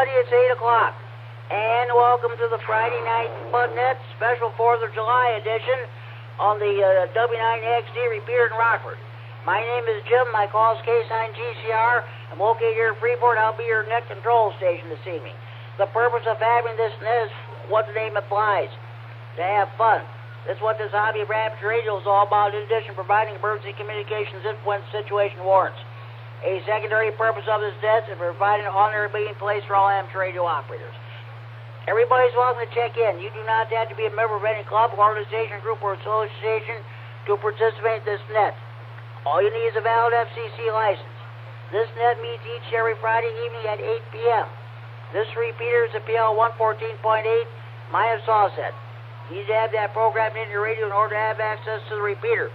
everybody, it's 8 o'clock. And welcome to the Friday Night Funnet Special 4th of July edition on the W9XD repeater in Rockford. My name is Jim. My call is K-Sign GCR. I'm located here in Freeport. I'll be your net control station this evening. The purpose of having this net is what the name implies, to have fun. That's what this hobby of amateur radio is all about, in addition to providing emergency communications if when the situation warrants. A secondary purpose of this net is providing an honorary meeting place for all amateur radio operators. Everybody's welcome to check in. You do not have to be a member of any club, organization, group, or association to participate in this net. All you need is a valid FCC license. This net meets each and every Friday evening at 8 p.m. This repeater is a PL 114.8 minus offset. You need to have that programmed into your radio in order to have access to the repeater.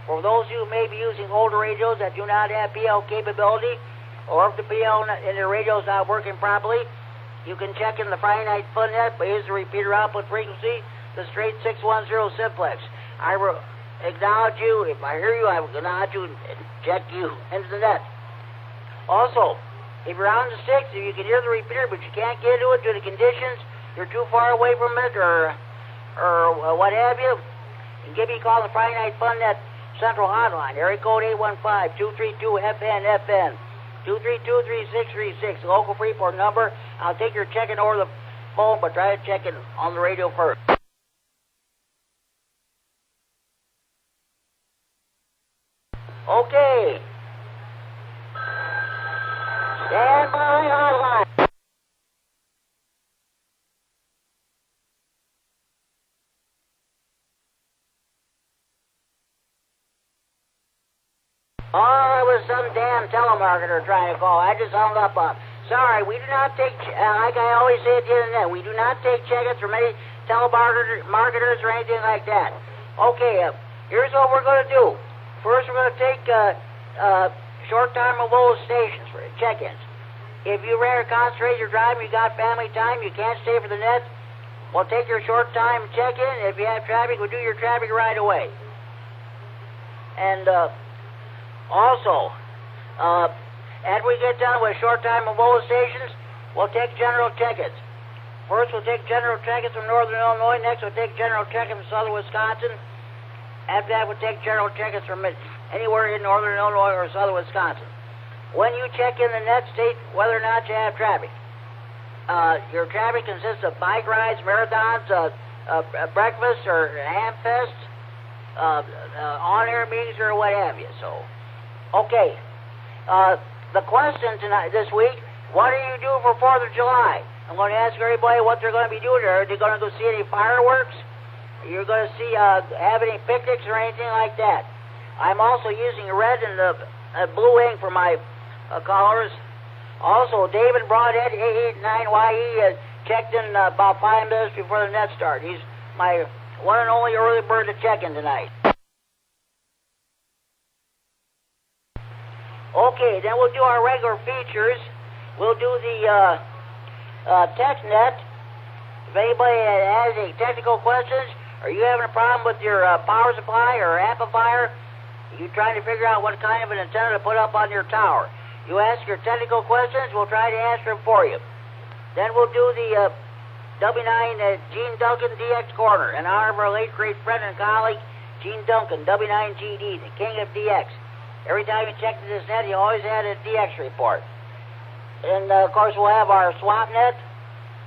For those of you who may be using older radios that do not have PL capability, or if the PL in the radio is not working properly, you can check in the Friday Night Fun Net by using the repeater output frequency, the straight 610 simplex. I will acknowledge you. If I hear you, I will acknowledge you and check you into the net. Also, if you're on the sticks, if you can hear the repeater but you can't get to it due to conditions, you're too far away from it, or what have you, you can give me a call on the Friday Night Fun Net Central Hotline, area code 815-232-FN-FN. 232-3636, local Freeport number. I'll take your check-in over the phone, but try to check in on the radio first. Okay. Stand by hotline. Oh, it was some damn telemarketer trying to call. I just hung up on. Sorry, we do not take, like I always say at the end of the net, we do not take check-ins from any telemarketers or anything like that. Okay, here's what we're going to do. First, we're going to take short-time and low stations for check-ins. If you rather concentrate your driving, you got family time, you can't stay for the net, we'll take your short-time check-in. If you have traffic, we'll do your traffic right away. And, also, after we get done with short-time and low stations, we'll take general check-ins. First, we'll take general check-ins from northern Illinois. Next, we'll take general check-ins from southern Wisconsin. After that, we'll take general check-ins from anywhere in northern Illinois or southern Wisconsin. When you check in the net, state whether or not you have traffic. Your traffic consists of bike rides, marathons, breakfast, or hamfest, on-air meetings, or what have you. So, okay. The question this week, what are you doing for 4th of July? I'm going to ask everybody what they're going to be doing. Are they going to go see any fireworks? You're going to see, have any picnics or anything like that? I'm also using red and blue ink for my callers. Also, David Broadhead, 889YE, checked in about 5 minutes before the net start. He's my one and only early bird to check in tonight. Okay, then we'll do our regular features. We'll do the TechNet. If anybody has any technical questions, or you having a problem with your power supply or amplifier, you're trying to figure out what kind of an antenna to put up on your tower, you ask your technical questions, we'll try to answer them for you. Then we'll do the W9 Gene Duncan DX Corner, in honor of our late great friend and colleague, Gene Duncan, W9GD, the king of DX. Every time you check this net, you always had a DX report. And, of course, we'll have our swap net.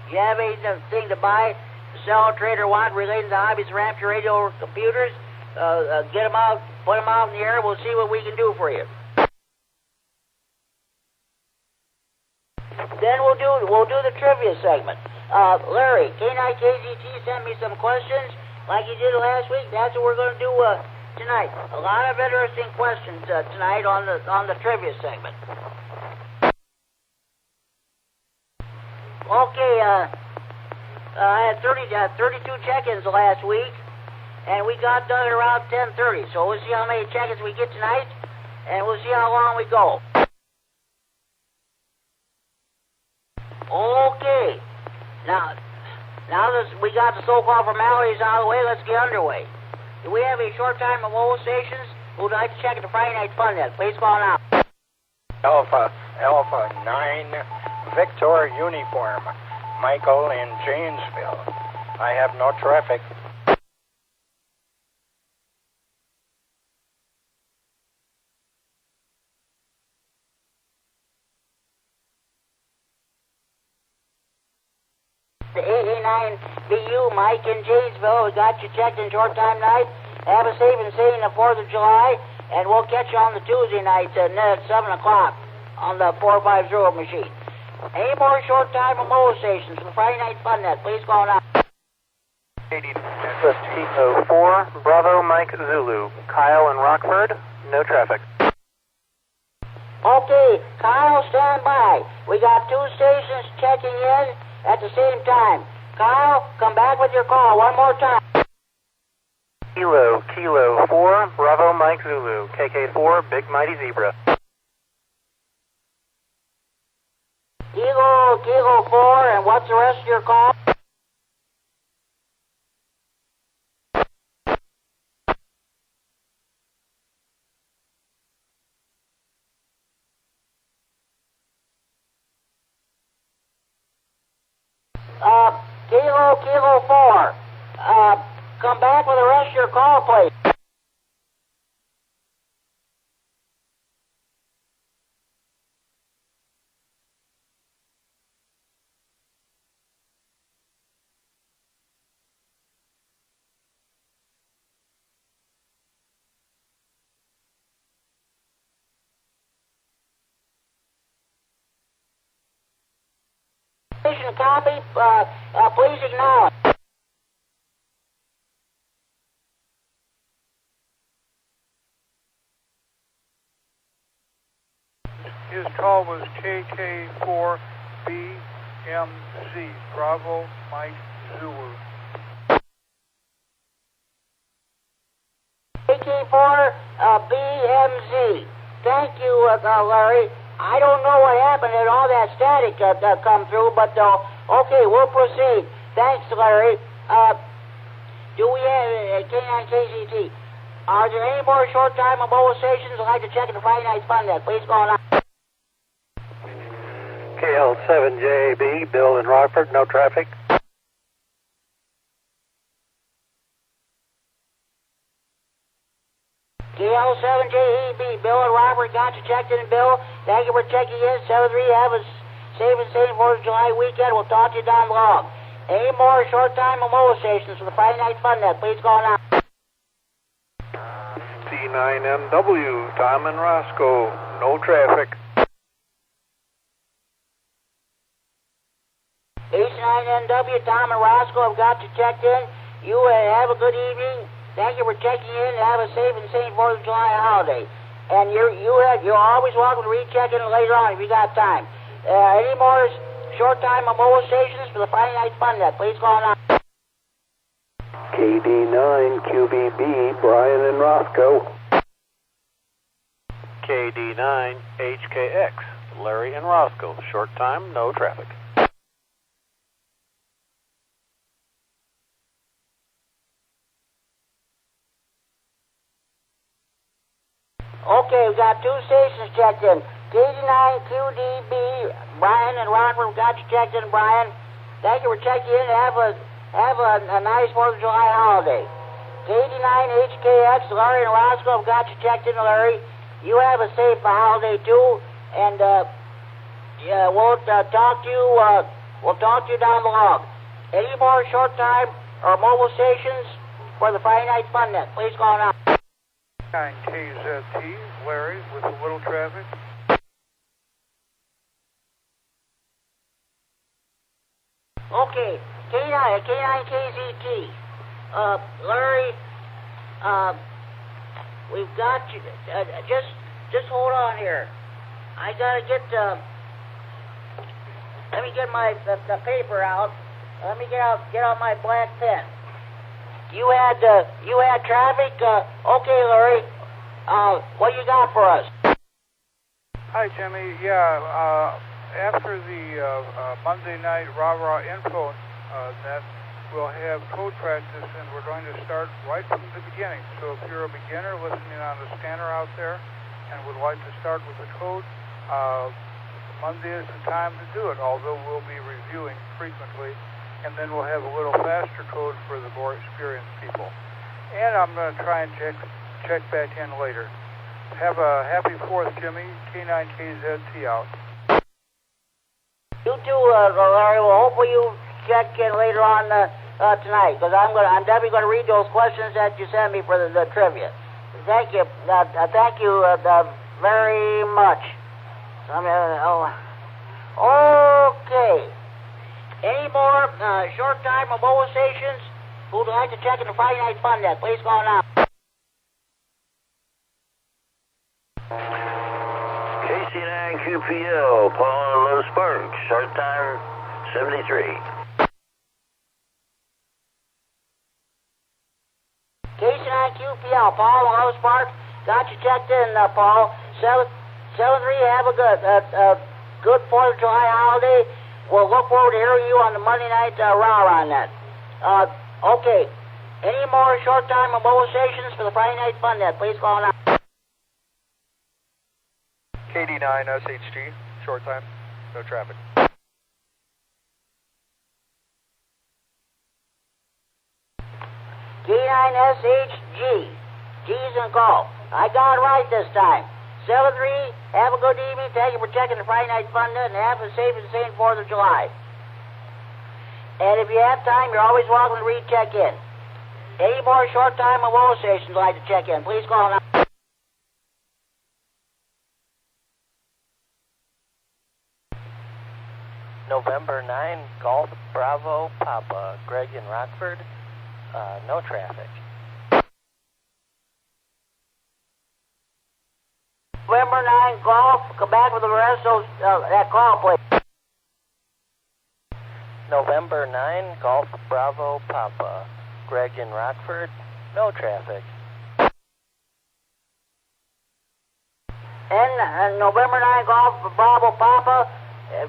If you have anything to buy, sell, trade, or want related to hobbies for amateur radio or computers, get them out, put them out in the air. We'll see what we can do for you. Then we'll do the trivia segment. Larry, K9KGT sent me some questions like he did last week. That's what we're going to do tonight. A lot of interesting questions tonight on the trivia segment. Okay, I had 32 check-ins last week, and we got done at around 10:30. So we'll see how many check-ins we get tonight, and we'll see how long we go. Okay, now we got the so-called formalities out of the way. Let's get underway. Do we have any short-time and low stations who would like to check at the Friday Night Fun Net? Please call now. Alpha 9 Victor Uniform, Michael in Janesville. I have no traffic. The 89BU, Mike in Janesville. We got you checked in short time night. Have a safe and sane the 4th of July, and we'll catch you on the Tuesday night at 7 o'clock on the 450 machine. Any more short time remote stations for Friday Night Fun Net, please call now. 80 Kilo 4, Bravo Mike Zulu, Kyle in Rockford, no traffic. Okay, Kyle, stand by. We got 2 stations checking in at the same time. Kyle, come back with your call one more time. Kilo 4, Bravo Mike Zulu, KK4, Big Mighty Zebra. Kilo 4, and what's the rest of your call? Kilo 4. Come back with the rest of your call, please. Copy, please acknowledge. His call was KK4BMZ, Bravo Mike Zulu. KK4BMZ. Thank you, Larry. I don't know what happened and all that static come through, but okay, we'll proceed. Thanks, Larry. Do we have K9KZT? Are there any more short-time mobile stations I'd like to check in the Friday Night Fun Net? Please go on. KL7JAB, Bill in Rockford, no traffic. KL7JEB, Bill and Robert, got you checked in, Bill. Thank you for checking in. 73, have a safe and sane 4th of July weekend. We'll talk to you down the log. Any more short-time mobile stations for the Friday Night Fun Net? Please go on. C9MW, Tom and Roscoe, no traffic. H9NW, Tom and Roscoe have got you checked in. You have a good evening. Thank you for checking in. Have a safe and sane 4th of July holiday. And you're always welcome to recheck in later on if you got time. Any more short-time mobile stations for the Friday Night Fun Net? Please call on. KD9QBB, Brian and Roscoe. KD9HKX, Larry and Roscoe. Short time, no traffic. Okay, we got 2 stations checked in. KD9QDB, Brian and Rockford, got you checked in, Brian. Thank you for checking in. Have a nice 4th of July holiday. KD9HKX, Larry and Roscoe have got you checked in, Larry. You have a safe holiday too, and we'll talk to you. We'll talk to you down the log. Any more short time or mobile stations for the Friday Night Fun Net? Please call now. 9KZT, Larry, with a little traffic. Okay, K9KZT. Larry, we've got you. Just hold on here. I gotta get let me get the paper out. Let me get out my black pen. You had traffic. Okay, Larry. What you got for us? Hi, Jimmy. Yeah, after the Monday night rah-rah info net, we'll have code practice, and we're going to start right from the beginning. So if you're a beginner listening on the scanner out there and would like to start with the code, Monday is the time to do it, although we'll be reviewing frequently, and then we'll have a little faster code for the more experienced people. And I'm going to try and check back in later. Have a happy 4th, Jimmy. K9KZT out. You too, Larry. Well, hopefully you check in later on tonight, because I'm definitely going to read those questions that you sent me for the trivia. Thank you. Thank you very much. Okay. Any more short-time mobile stations who'd like to check in the Friday Night Fun Net? Please call now. KC9QPL, Paul and Low Sparks, short time 73. KC9QPL, Paul and Low Sparks, got you checked in, Paul. 7-3, have a good 4th of July holiday. We'll look forward to hearing you on the Monday night Raw on that. Okay. Any more short-time mobile stations for the Friday Night Fun Net? Please call now. KD9SHG, short time, no traffic. K9SHG, G's and golf. I got it right this time. 7-3, have a good evening. Thank you for checking the Friday Night Fun Net, and have a safe and sane 4th of July. And if you have time, you're always welcome to recheck in. Any more short-time mobile stations would like to check in, please call now. November 9, Golf Bravo Papa, Greg in Rockford, no traffic. November 9, Golf, come back with the rest of that call, please. November 9, Golf Bravo Papa, Greg in Rockford, no traffic. And November 9, Golf Bravo Papa,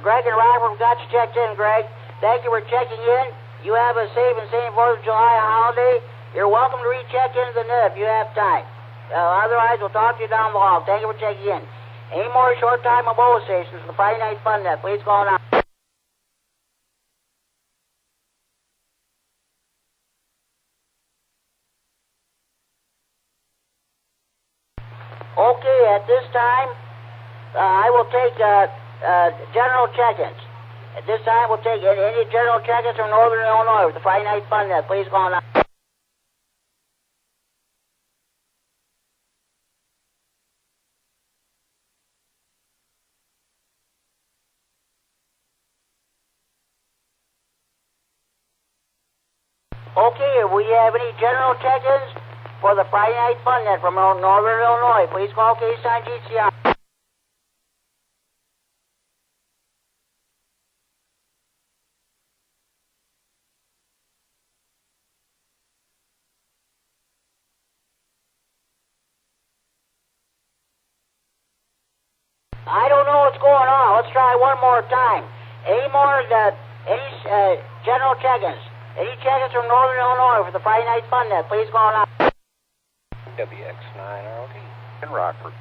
Greg and Rockford got you checked in, Greg. Thank you for checking in. You have a safe and sane 4th of July holiday. You're welcome to recheck into the net if you have time. Otherwise, we'll talk to you down the hall. Thank you for checking in. Any more short-time mobile stations for the Friday Night Fun Net? Please call now. Okay, at this time, I will take general check-ins. At this time, we'll take any general check-ins from Northern Illinois with the Friday Night Fun Net. Please call now. Okay, if we have any general check-ins for the Friday Night Fun Net from Northern Illinois, please call KC9GCI. I don't know what's going on. Let's try one more time. Any more general check-ins? Any check-ins from Northern Illinois for the Friday Night Fun Net? Please call now. WX9RLD in Rockford.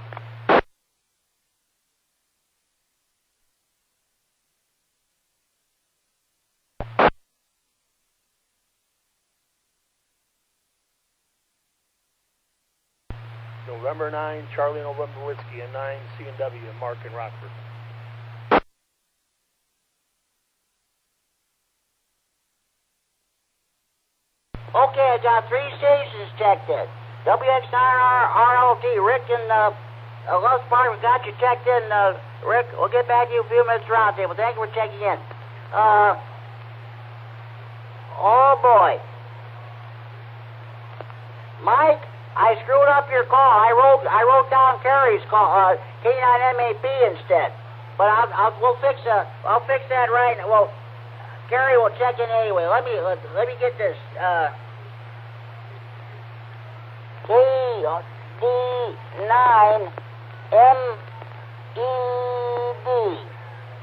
November 9, Charlie November Whiskey, and 9 C&W, Mark in Rockford. Okay, I got 3 stations checked in. WX9RLT, Rick in Love Spark, we got you checked in. Rick, we'll get back to you in a few minutes roundtable. Thank you for checking in. Oh boy. Mike, I screwed up your call. I wrote down Kerry's call, K9MAP instead. But I'll fix that right now. Well, Kerry will check in anyway. Let me get this. K9MED.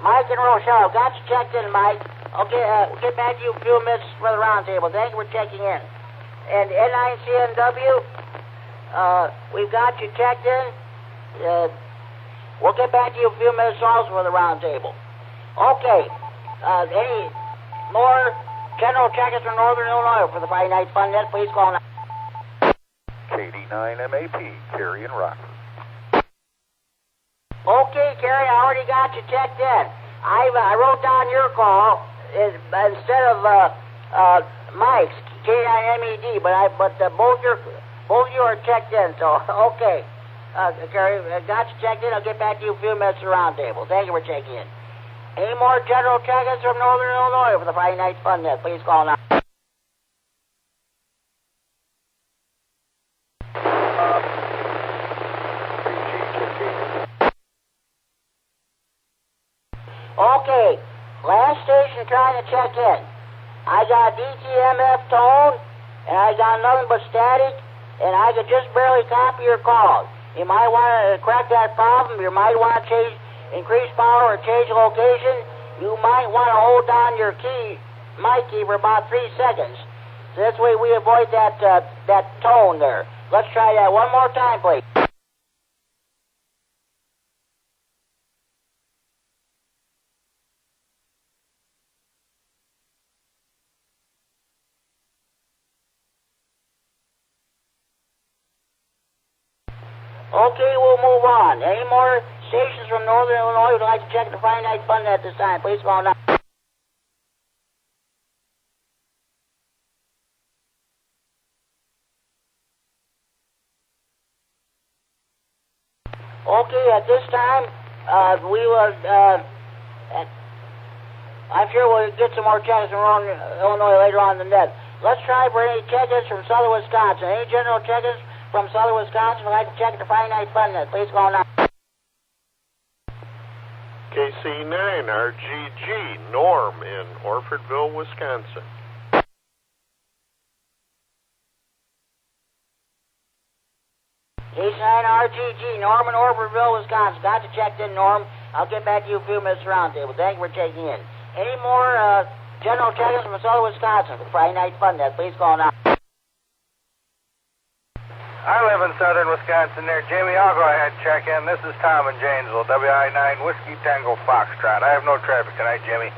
Mike and Rochelle, got you checked in, Mike. Okay, we'll get back to you in a few minutes for the roundtable. Thank you for checking in. And N9CNW, we've got you checked in. We'll get back to you in a few minutes also for the round table. Okay. Any more general checkers from Northern Illinois for the Friday Night Fun Net? Please call now. KD9MAP, Cary and Rockford. Okay, Cary, I already got you checked in. I wrote down your call instead of Mike's K9MED, but both of you are checked in. So okay, Cary, got you checked in. I'll get back to you in a few minutes at the round table. Thank you for checking in. Any more general check-ins from Northern Illinois for the Friday Night Fun Net? Please call now. Okay, last station trying to check in. I got DTMF tone, and I got nothing but static, and I could just barely copy your call. You might want to correct that problem. You might want to increase power or change location. You might want to hold down your mic key for about 3 seconds. So this way we avoid that tone there. Let's try that one more time, please. Okay, we'll move on. Any more stations from Northern Illinois who'd like to check the Friday Night Fun at this time? Please call now. Okay, at this time, we will, I'm sure we'll get some more check-ins from Illinois later on in the net. Let's try for any check-ins from Southern Wisconsin. Any general check-ins from Southern Wisconsin would like to check the Friday Night Fun net? Please call now. KC9RGG, Norm in Orfordville, Wisconsin. KC9RGG, Norm in Orfordville, Wisconsin. Got you checked in, Norm. I'll get back to you in a few minutes round table. Thank you for checking in. Any more general check-ins from Southern Wisconsin for the Friday Night Fun net? Please call now. I live in southern Wisconsin there, Jimmy. I'll go ahead and check in. This is Tom in Janesville, WI9 Whiskey Tango Foxtrot. I have no traffic tonight, Jimmy.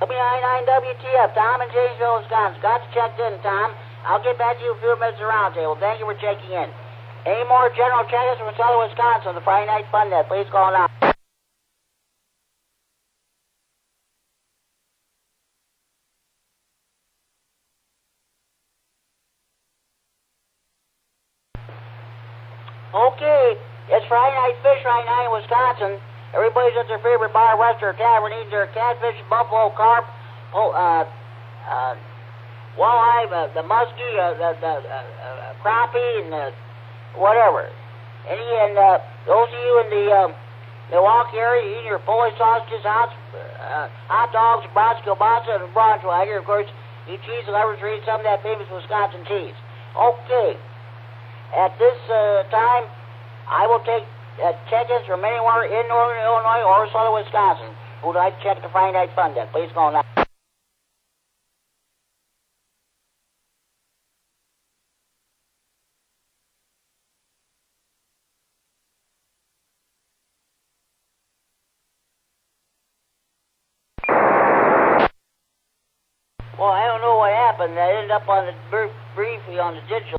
WI9WTF, Tom in Janesville, Wisconsin. Got you checked in, Tom. I'll get back to you in a few minutes at the round table. Thank you for checking in. Any more general check-ins from southern Wisconsin, the Friday Night Fun net? Please call now. Okay, it's Friday Night Fish right now in Wisconsin. Everybody's at their favorite bar, restaurant, or tavern, eating their catfish, buffalo, carp, walleye, the muskie, the crappie, and whatever. And those of you in the Milwaukee area eating your Polish sausages, hot dogs, brats, kielbasa, and Braunschweiger. Of course, you cheese lovers read some of that famous Wisconsin cheese. Okay. At this time, I will take check-ins from anywhere in Northern Illinois or southern Wisconsin who would like to check the Friday Night Fun net. Please call now. Well, I don't know what happened. I ended up on the briefly on the digital.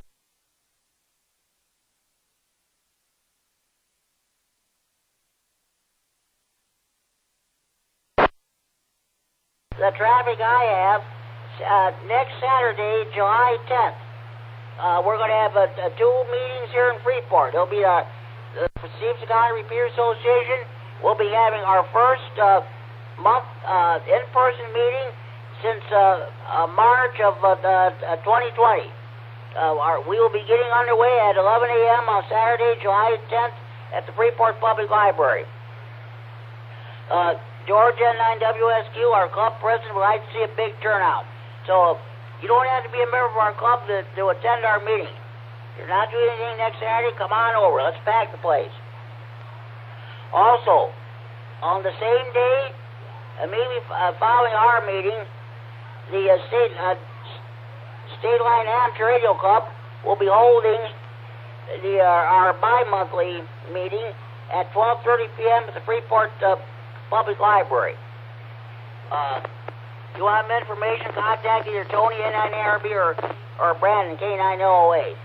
The traffic I have, next Saturday, July 10th, we're going to have 2 meetings here in Freeport. It'll be the Stevens County Repair Association. We'll be having our first month in-person meeting since March of 2020. We will be getting underway at 11 a.m. on Saturday, July 10th at the Freeport Public Library. George N9WSQ, our club president, would like to see a big turnout. So you don't have to be a member of our club to attend our meeting. If you're not doing anything next Saturday, come on over. Let's pack the place. Also, on the same day, immediately following our meeting, the State Line Amateur Radio Club will be holding our bi-monthly meeting at 12:30 p.m. at the Freeport Public Library. If you want information, contact either Tony N9ARB or Brandon K9008.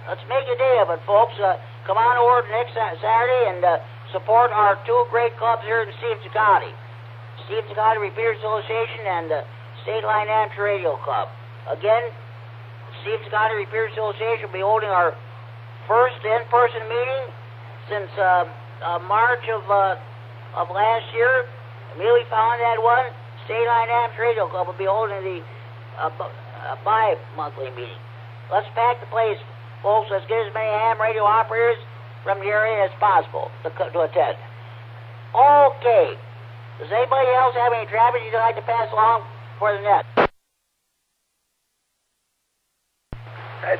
Let's make a day of it, folks. Come on over next Saturday and support our two great clubs here in Stevens County. Stevens County Repeaters Association and State Line Amateur Radio Club. Again, Stevens County Repeaters Association will be holding our first in-person meeting since March of last year. Immediately following that one, State Line Amateur Radio Club will be holding the bi-monthly meeting. Let's pack the place, folks. Let's get as many ham radio operators from the area as possible to attend. Okay. Does anybody else have any traffic you'd like to pass along for the net?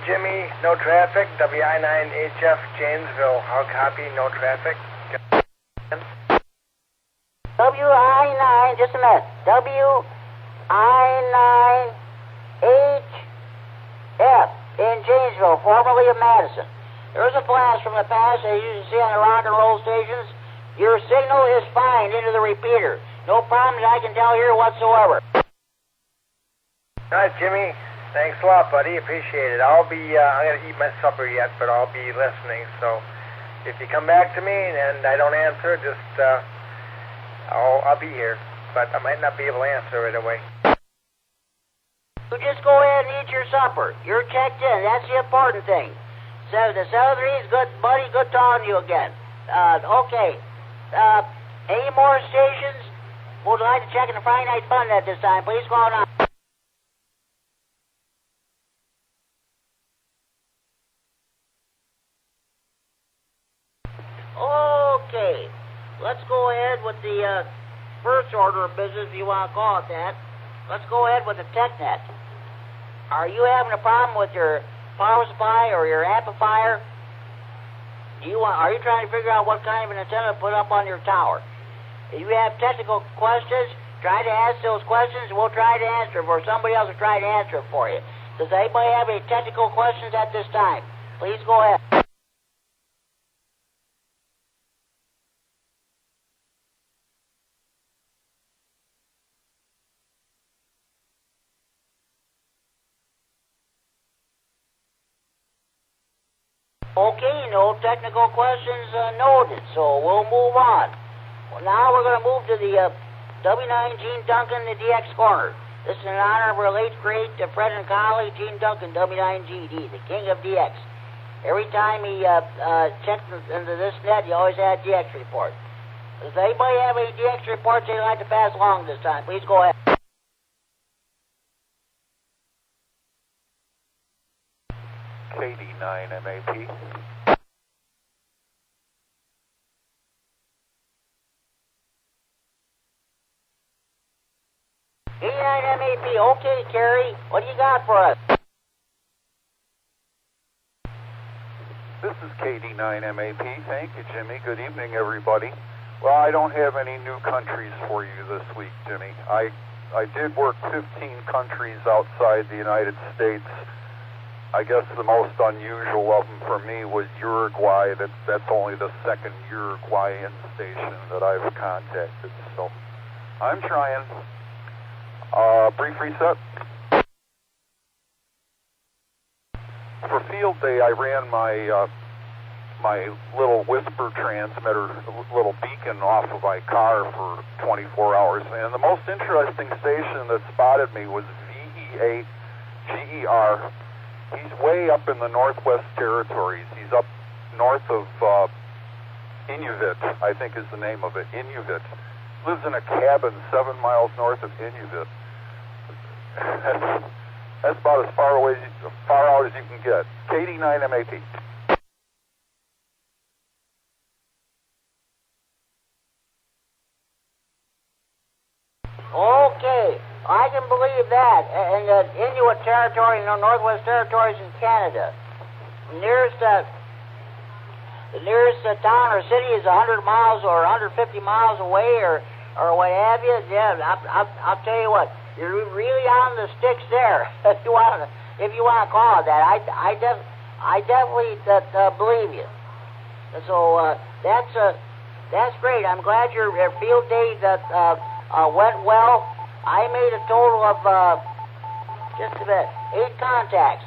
Jimmy, no traffic. WI9HF Janesville. I'll copy, no traffic. WI9, just a minute. WI9HF in Janesville, formerly of Madison. There's a blast from the past that you see on the rock and roll stations. Your signal is fine into the repeater. No problems I can tell here whatsoever. All right, Jimmy. Thanks a lot, buddy. Appreciate it. I'm going to eat my supper yet, but I'll be listening. So if you come back to me and I don't answer, just, I'll be here. But I might not be able to answer right away. You just go ahead and eat your supper. You're checked in. That's the important thing. So the 7-3 is good, buddy. Good talking to you again. Okay. Any more stations would like to check in the Friday Night Fun at this time? Please call now. Okay. Let's go ahead with the first order of business, if you want to call it that. Let's go ahead with the TechNet. Are you having a problem with your power supply or your amplifier? Are you trying to figure out what kind of an antenna to put up on your tower? If you have technical questions, try to ask those questions and we'll try to answer them, or somebody else will try to answer it for you. Does anybody have any technical questions at this time? Please go ahead. Okay, no technical questions noted, so we'll move on. Well, now we're going to move to the W9 Gene Duncan, the DX Corner. This is in honor of our late, great friend and colleague, Gene Duncan, W9GD, the king of DX. Every time he checked into this net, he always had DX report. Does anybody have any DX reports they'd like to pass along this time? Please go ahead. KD9MAP. KD9MAP. Okay, Kerry, what do you got for us? This is KD9MAP. Thank you, Jimmy. Good evening, everybody. Well, I don't have any new countries for you this week, Jimmy. I did work 15 countries outside the United States. I guess the most unusual of them for me was Uruguay. That's only the second Uruguayan station that I've contacted. So I'm trying. Brief reset. For field day, I ran my my little whisper transmitter, little beacon off of my car for 24 hours. And the most interesting station that spotted me was VE8GER. He's way up in the Northwest Territories. He's up north of Inuvik, I think is the name of it, Inuvik. Lives in a cabin 7 miles north of Inuvik. That's about as far out as you can get. KD9MAP. Okay, I can believe that. And the Inuit Territory in the Northwest Territories in Canada. The nearest town or city is 100 miles or 150 miles away or what have you. Yeah, I'll tell you what, you're really on the sticks there. if you want to call it that. I definitely believe you. So that's great. I'm glad your field day went well. I made a total of just about 8 contacts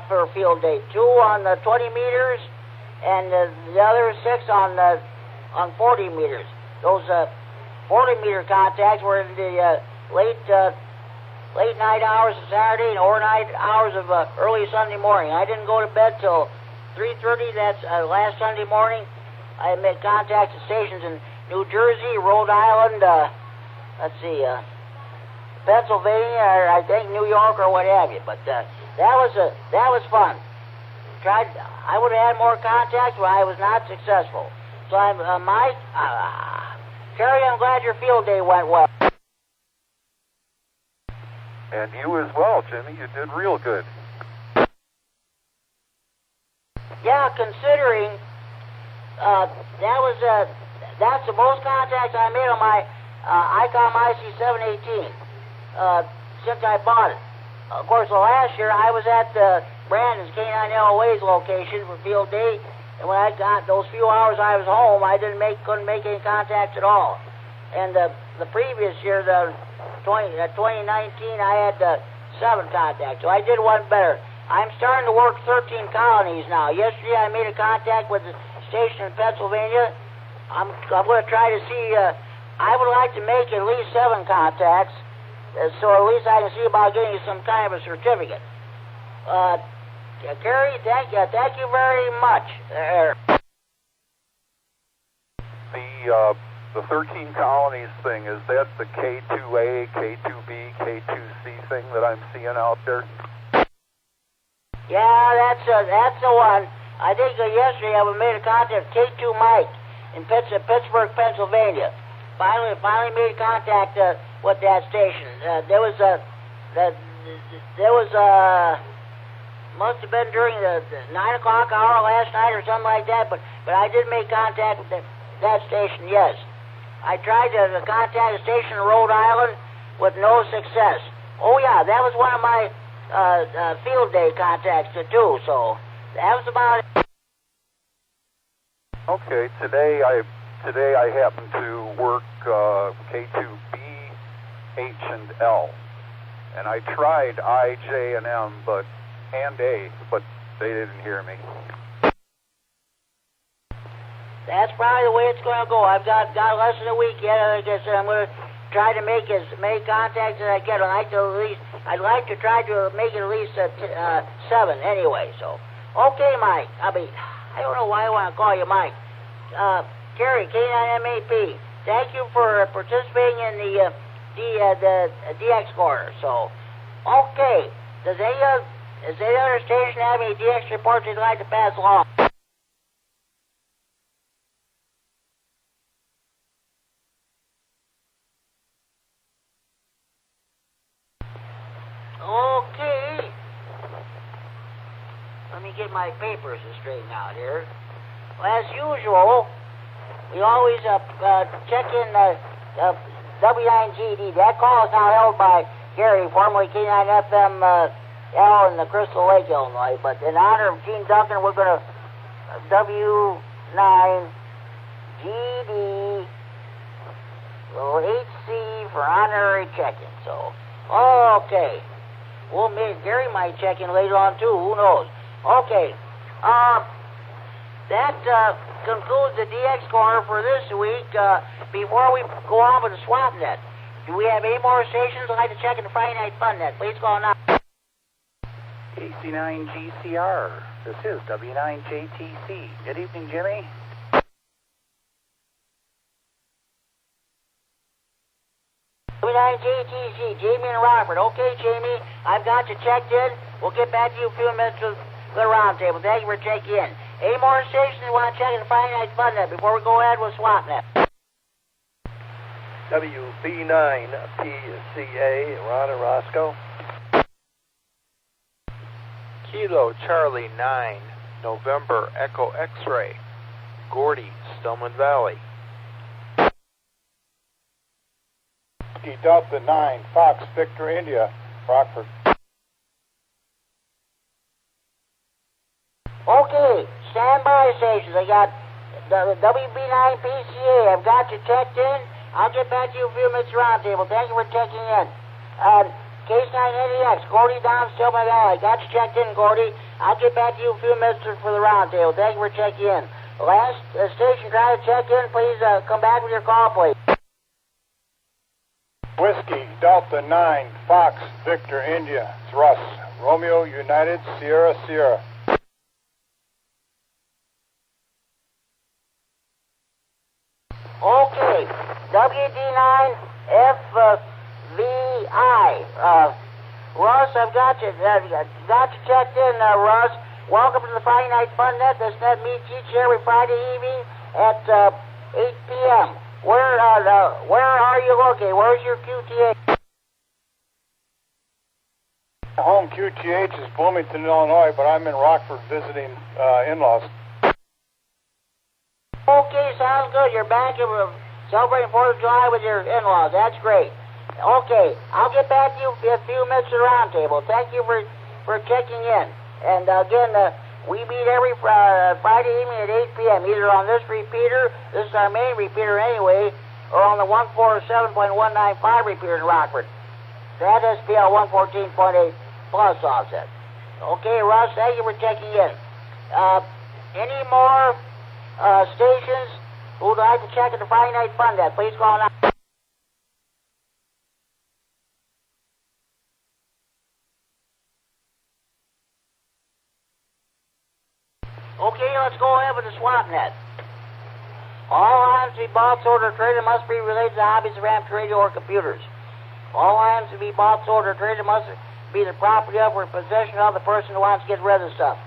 for field day. 2 on the 20 meters, and the other 6 on 40 meters. Those 40-meter contacts were in the late night hours of Saturday and overnight hours of early Sunday morning. I didn't go to bed till 3:30. That's last Sunday morning. I made contact at stations in New Jersey, Rhode Island, Pennsylvania, or I think New York or what have you. But that was fun. I would have had more contacts, but I was not successful. So Mike, Terry, I'm glad your field day went well. And you as well, Jimmy. You did real good. Yeah, considering that's the most contacts I made on my ICOM IC718 since I bought it. Of course, last year I was at Brandon's K9 LOA's location for field day, and when I got those few hours I was home, I couldn't make any contacts at all. And the previous year, 2019, I had 7 contacts, so I did one better. I'm starting to work 13 colonies now. Yesterday I made a contact with the station in Pennsylvania. I'm going to try to see, I would like to make at least 7 contacts, so at least I can see about getting some kind of a certificate. Gary, thank you very much. The 13 colonies thing, is that the K2A, K2B, K2C thing that I'm seeing out there? Yeah, that's the one. I think yesterday I made a contact with K2 Mike in Pittsburgh, Pennsylvania. Finally made contact with that station. Must have been during the 9 o'clock hour last night or something like that, but I did make contact with that station, yes. I tried to contact a station in Rhode Island with no success. Oh yeah, that was one of my field day contacts too, so that was about it. Okay, today I happen to work K2B, H, and L. And I tried I, J, and M, and A, but they didn't hear me. That's probably the way it's going to go. I've got less than a week yet. Like I said, I'm going to try to make as many contacts as I can. I'd like to try to make it at least 7 anyway. So, okay, Mike. I don't know why I want to call you Mike. Kerry, K9MAP. Thank you for participating in the DX corner. So, okay. Does any other station have any DX reports they'd like to pass along? Okay. Let me get my papers straightened out here. Well, as usual, we always check in W9GD. That call is now held by Gary, formerly K9FM L in the Crystal Lake, Illinois. But in honor of Gene Duncan, we're going to W9GD little HC for honorary check-in. So, okay. Well, Gary might check in later on, too. Who knows? Okay. That concludes the DX corner for this week. Before we go on with the SwapNet, do we have any more stations that like to check in the Friday Night Fun Net? Please call now. AC9GCR. This is W9JTC. Good evening, Jimmy. W9JTC, Jamie and Robert. Okay, Jamie, I've got you checked in. We'll get back to you in a few minutes with the roundtable. Thank you for checking in. Any more stations you want to check in the Friday Night Fun Net before we go ahead with SwapNet? WB9PCA, Ron and Roscoe. Kilo Charlie 9, November Echo X-Ray, Gordy, Stillman Valley. Delta 9, Fox, Victor, India, Rockford. Okay, stand by stations. I got the WB9PCA. I've got you checked in. I'll get back to you in a few minutes roundtable. Thank you for checking in. Case 9 NEX, Gordy down, Stillman Valley. Got you checked in, Gordy. I'll get back to you in a few minutes for the roundtable. Thank you for checking in. Last station trying to check in, please come back with your call, please. Whiskey, Delta 9, Fox, Victor, India. It's Russ. Romeo, United, Sierra, Sierra. Okay, WD9FVI. Russ, I've got you checked in, Russ. Welcome to the Friday Night Fun Net. This net meets each every Friday evening at 8 p.m. Where are you located? Where's your QTH? Home QTH is Bloomington, Illinois, but I'm in Rockford visiting in-laws. Okay, sounds good. You're back and celebrating 4th of July with your in-laws. That's great. Okay, I'll get back to you in a few minutes at the roundtable. Thank you for checking in. And again, we meet every Friday evening at 8 p.m. either on this repeater, this is our main repeater anyway, or on the 147.195 repeater in Rockford. That SPL 114.8 plus offset. Okay, Russ, thank you for checking in. Any more stations who would like to check at the Friday Night Fun Net, please call now. Okay, let's go ahead with the swap net. All items to be bought, sold, or traded must be related to hobbies of amateur radio or computers. All items to be bought, sold, or traded must be the property of or possession of the person who wants to get rid of the stuff.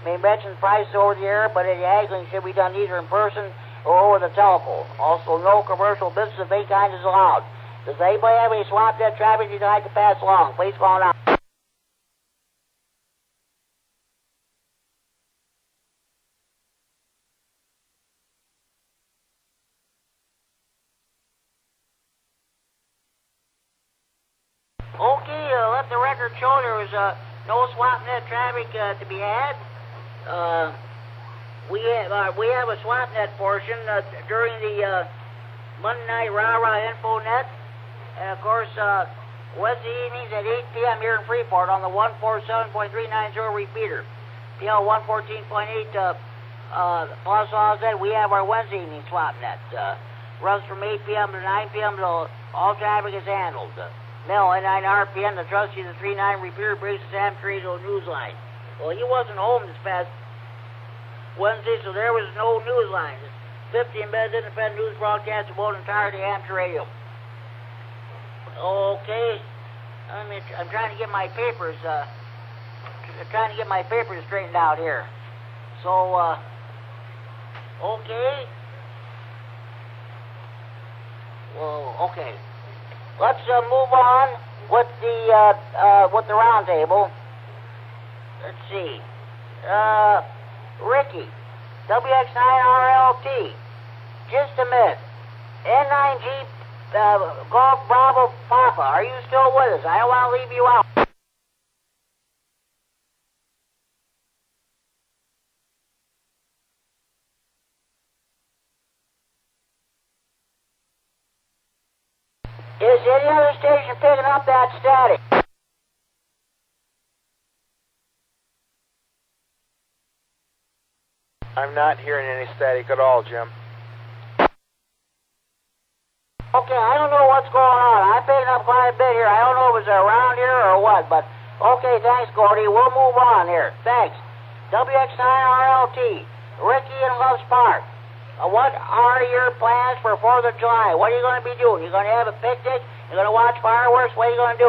May mention prices over the air, but any haggling should be done either in person or over the telephone. Also, no commercial business of any kind is allowed. Does anybody have any swap net traffic you'd like to pass along? Please call now. Okay, let the record show there was no swap net traffic to be had. We have a swap net portion during the Monday night rah-rah info net, and of course Wednesday evenings at 8 p.m. here in Freeport on the 147.390 repeater, PL 114.8 plus all that. We have our Wednesday evening swap net. Runs from 8 p.m. to 9 p.m. till all traffic is handled. Mel, at 9 RPM, the trustee of the 39 repeater brings the Sam Radio Newsline. Well, he wasn't home this past Wednesday, so there was no newsline. 50 embedded independent news broadcast about entirety amateur radio. Okay, I'm trying to get my papers. Straightened out here. So, okay. Well, okay. Let's move on with the roundtable. Let's see. Ricky, WX9RLT. Just a minute. N9G Golf Bravo Papa. Are you still with us? I don't want to leave you out. Is any other station picking up that static? I'm not hearing any static at all, Jim. Okay, I don't know what's going on. I'm picking up quite a bit here. I don't know if it's around here or what, but okay, thanks, Gordy. We'll move on here. Thanks. WX9RLT, Ricky in Loves Park. What are your plans for 4th of July? What are you going to be doing? You going to have a picnic? You going to watch fireworks? What are you going to do?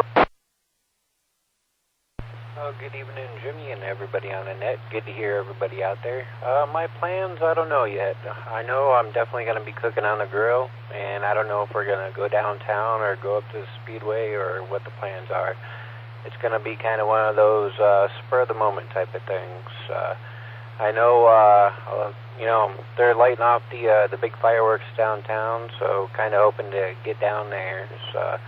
Oh, good evening, Jimmy, and everybody on the net. Good to hear everybody out there. My plans, I don't know yet. I know I'm definitely going to be cooking on the grill, and I don't know if we're going to go downtown or go up to the Speedway or what the plans are. It's going to be kind of one of those spur-of-the-moment type of things. I know, they're lighting off the big fireworks downtown, so kind of hoping to get down there. So,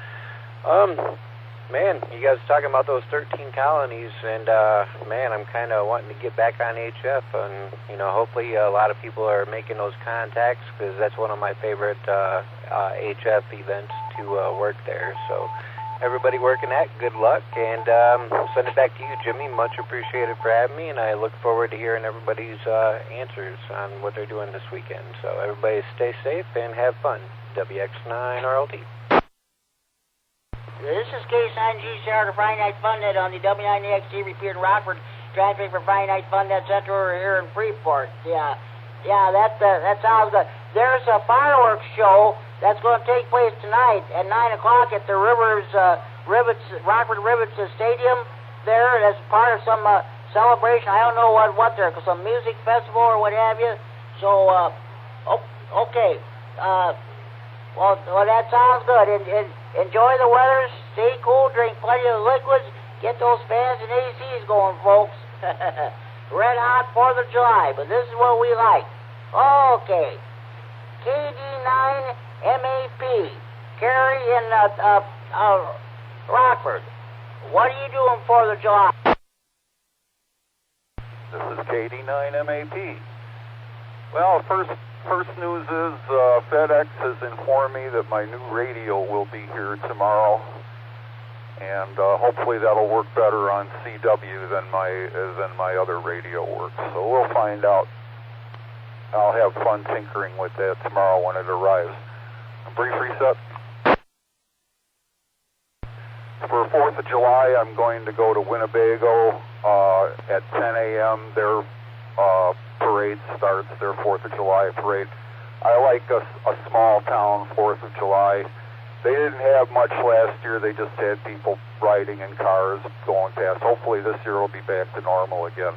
Man, you guys talking about those 13 colonies, and man, I'm kind of wanting to get back on HF, and hopefully a lot of people are making those contacts because that's one of my favorite HF events to work there. So everybody working that, good luck, and send it back to you, Jimmy. Much appreciated for having me, and I look forward to hearing everybody's answers on what they're doing this weekend. So everybody stay safe and have fun. WX9RLT. This is K9G Sarah, the Friday Night Fun Net on the W9XD repeated in Rockford, transmitting for Friday Night Fun Net Center here in Freeport. Yeah, that sounds good. There's a fireworks show that's going to take place tonight at 9 o'clock at the Rockford Rivets Stadium there as part of some celebration. I don't know what there, some music festival or what have you. So, okay. Well, that sounds good. Enjoy the weather, stay cool, drink plenty of liquids, get those fans and ACs going, folks. Red hot 4th of July, but this is what we like. Okay. KD9MAP, Carrie in Rockford. What are you doing 4th of July? This is KD9MAP. Well, first news is FedEx has informed me that my new radio will be here tomorrow, and hopefully that'll work better on CW than my other radio works. So we'll find out. I'll have fun tinkering with that tomorrow when it arrives. A brief reset. For 4th of July, I'm going to go to Winnebago at 10 a.m. Their parade starts, their 4th of July parade. I like a small town 4th of July. They didn't have much last year. They just had people riding in cars going past. Hopefully this year will be back to normal again.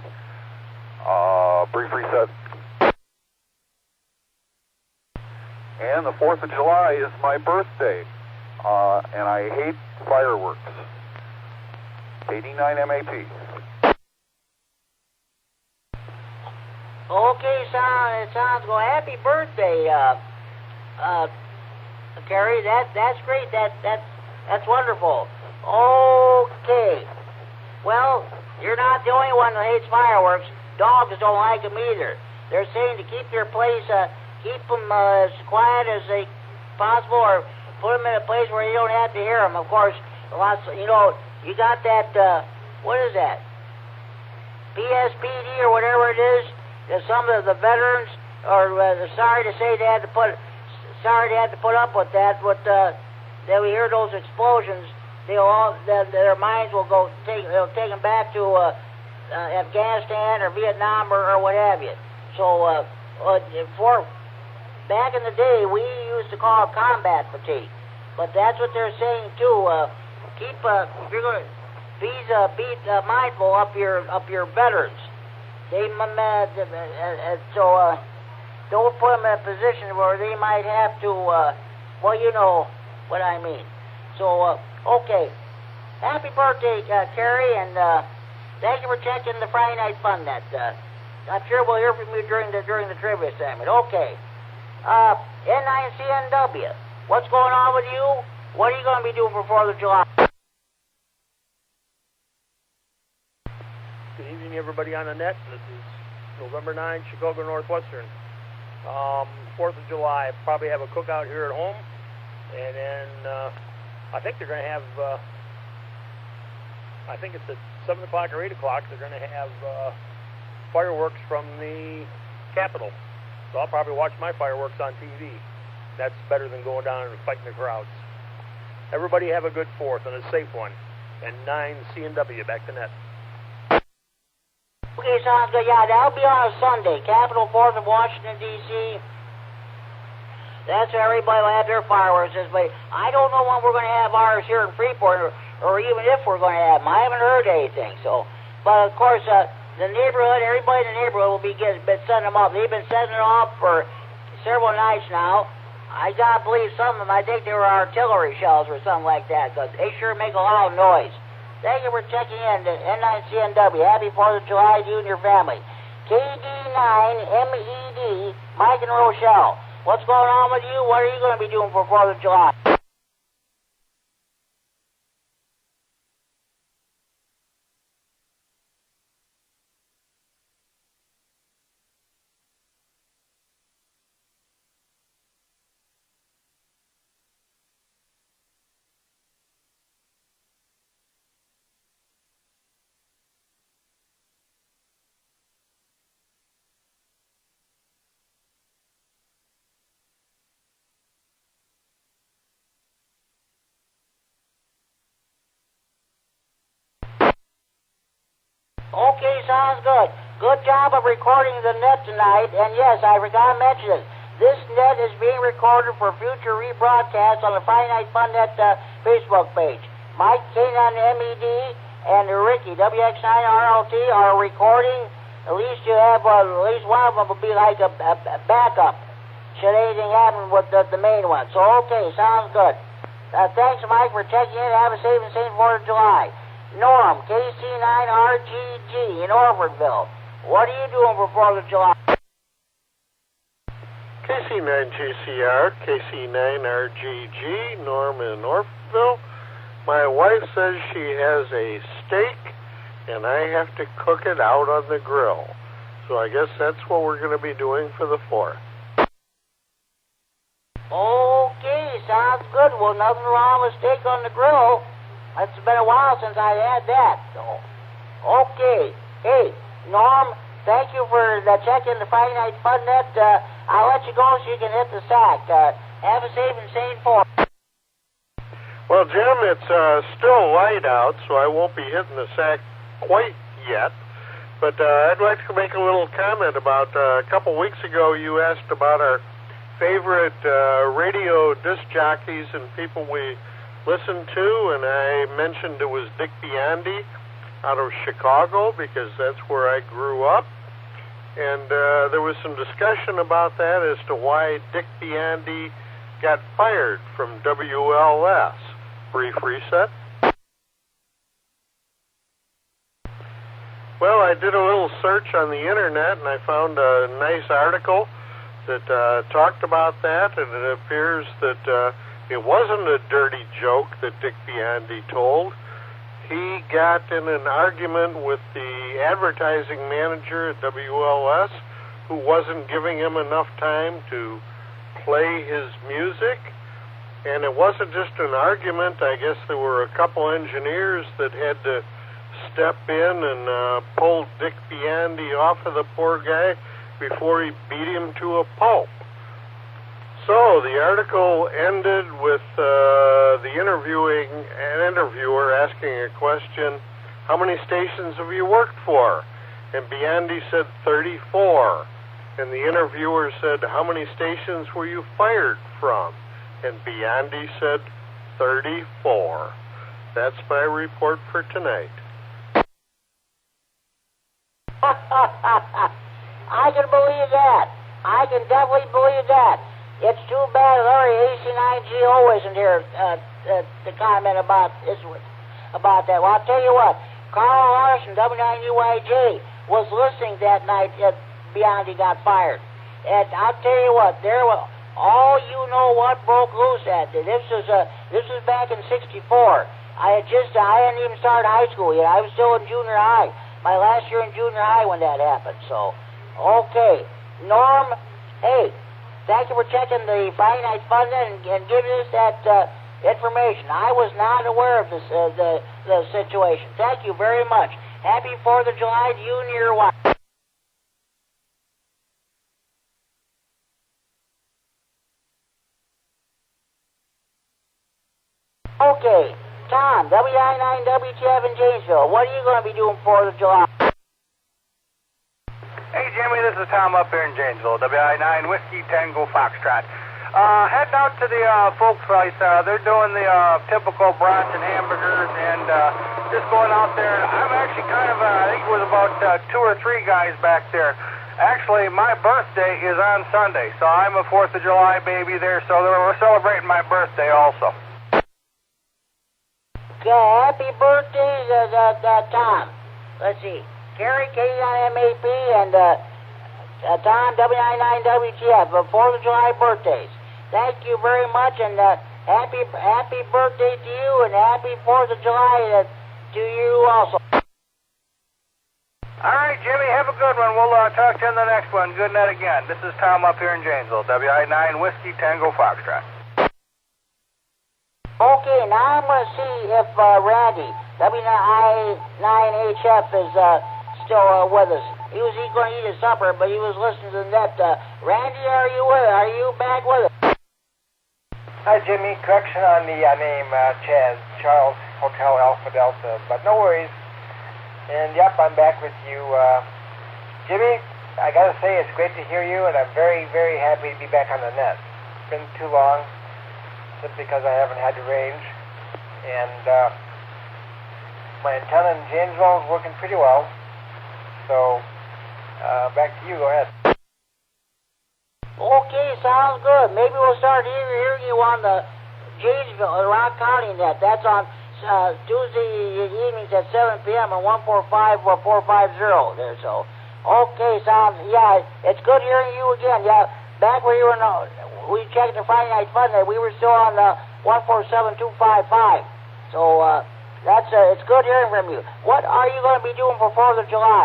Brief reset. And the 4th of July is my birthday, and I hate fireworks. 89MAP. Okay, it sounds good. Happy birthday, Carrie. That's great. That's wonderful. Okay. Well, you're not the only one that hates fireworks. Dogs don't like them either. They're saying to keep your place, keep them as quiet as they possible, or put them in a place where you don't have to hear them. Of course, you got that. What is that? PSPD or whatever it is. Some of the veterans are sorry to say they had to put up with that. But they will hear those explosions. Their minds will they'll take them back to Afghanistan or Vietnam or what have you. So back in the day, we used to call it combat fatigue, but that's what they're saying too. If you're going to be mindful of your veterans. Don't put them in a position where they might have to, well, you know what I mean. So, okay. Happy birthday, Carrie, and thank you for checking the Friday Night Fun Net. I'm sure we'll hear from you during the trivia segment. Okay. N9CNW, what's going on with you? What are you going to be doing for 4th of July? Good evening, everybody on the net. This is November 9, Chicago Northwestern. 4th of July, probably have a cookout here at home, and then I think they're going to have, I think it's at 7 o'clock or 8 o'clock, they're going to have fireworks from the Capitol. So I'll probably watch my fireworks on TV. That's better than going down and fighting the crowds. Everybody have a good 4th and a safe one. And 9CNW, back to net. Okay, sounds good. Yeah, that'll be on a Sunday. Capitol 4th of Washington, D.C. That's where everybody will have their fireworks this way. I don't know when we're going to have ours here in Freeport, or even if we're going to have them. I haven't heard anything. So, but of course, the neighborhood, everybody in the neighborhood will be setting them up. They've been setting it off for several nights now. I gotta believe some of them, I think they were artillery shells or something like that, because they sure make a loud noise. Thank you for checking in to N9CNW. Happy 4th of July to you and your family. KD9MED, Mike and Rochelle. What's going on with you? What are you going to be doing for 4th of July? Okay, sounds good. Good job of recording the net tonight. And yes, I forgot to mention it. This net is being recorded for future rebroadcast on the Friday Night Fun Net Facebook page. Mike K9MED and Ricky WX9RLT are recording. At least you have at least one of them will be like a backup should anything happen with the main one. So okay, sounds good. Thanks, Mike, for checking in. Have a safe and sane 4th of July. Norm, KC9RGG in Orfordville. What are you doing for 4th of July? KC9GCR, KC9RGG, Norm in Orfordville. My wife says she has a steak, and I have to cook it out on the grill. So I guess that's what we're going to be doing for the 4th. Okay, sounds good. Well, nothing wrong with steak on the grill. It's been a while since I had that. So, okay. Hey, Norm, thank you for checking the Friday Night Fun Net. I'll let you go so you can hit the sack. Have a safe and sane 4th. Well, Jim, it's still light out, so I won't be hitting the sack quite yet. But I'd like to make a little comment about a couple weeks ago you asked about our favorite radio disc jockeys and people we listen to, and I mentioned it was Dick Biondi out of Chicago because that's where I grew up. And there was some discussion about that as to why Dick Biondi got fired from WLS. Brief reset. Well, I did a little search on the internet and I found a nice article that talked about that, and it appears that it wasn't a dirty joke that Dick Biondi told. He got in an argument with the advertising manager at WLS who wasn't giving him enough time to play his music. And it wasn't just an argument. I guess there were a couple engineers that had to step in and pull Dick Biondi off of the poor guy before he beat him to a pulp. So the article ended with an interviewer asking a question, how many stations have you worked for? And Biondi said 34. And the interviewer said, how many stations were you fired from? And Biondi said 34. That's my report for tonight. I can believe that. I can definitely believe that. It's too bad Larry AC9GO isn't here to comment about that. Well, I'll tell you what. Carl Larson, W9UYJ, was listening that night that Biondi got fired. And I'll tell you what, there was all you know what broke loose at. This was back in '64. I hadn't even started high school yet. I was still in junior high. My last year in junior high when that happened. So, okay, Norm. Hey, thank you for checking the Friday Night Fun Net and giving us that information. I was not aware of this the situation. Thank you very much. Happy 4th of July to you and your wife. Okay, Tom, WI9WTF in Janesville. What are you going to be doing 4th of July? Hey, Jimmy, this is Tom up here in Janesville, WI9 Whiskey Tango Foxtrot. Heading out to the folks' place. They're doing the typical brats and hamburgers and just going out there. I'm actually kind of, I think it was about 2 or 3 guys back there. Actually, my birthday is on Sunday, so I'm a 4th of July baby there, so we're celebrating my birthday also. Happy birthday, Tom. Let's see. Gary, K9MAP, and Tom, W99WTF, 4th of July birthdays. Thank you very much, and happy birthday to you, and happy 4th of July to you also. All right, Jimmy, have a good one. We'll talk to you in the next one. Good night again. This is Tom up here in Janesville, WI9 Whiskey Tango Foxtrot. Okay, now I'm going to see if Randy, W9HF, is still with us. He was going to eat his supper, but he was listening to the net. Randy, are you back with us? Hi, Jimmy. Correction on the name, Chaz, Charles Hotel Alpha Delta, but no worries. And yep, I'm back with you. Jimmy, I gotta say it's great to hear you, and I'm very, very happy to be back on the net. It's been too long, simply because I haven't had the range. And my antenna in Janesville is working pretty well. So, back to you, go ahead. Okay, sounds good. Maybe we'll start hearing you on the Janesville, Rock County net. That's on Tuesday evenings at 7 p.m. on 145 or 450 there. So, okay, sounds, yeah, it's good hearing you again. Yeah, back where you were, we checked the Friday Night Fun Day, we were still on the 147255. So, that's, it's good hearing from you. What are you going to be doing for 4th of July?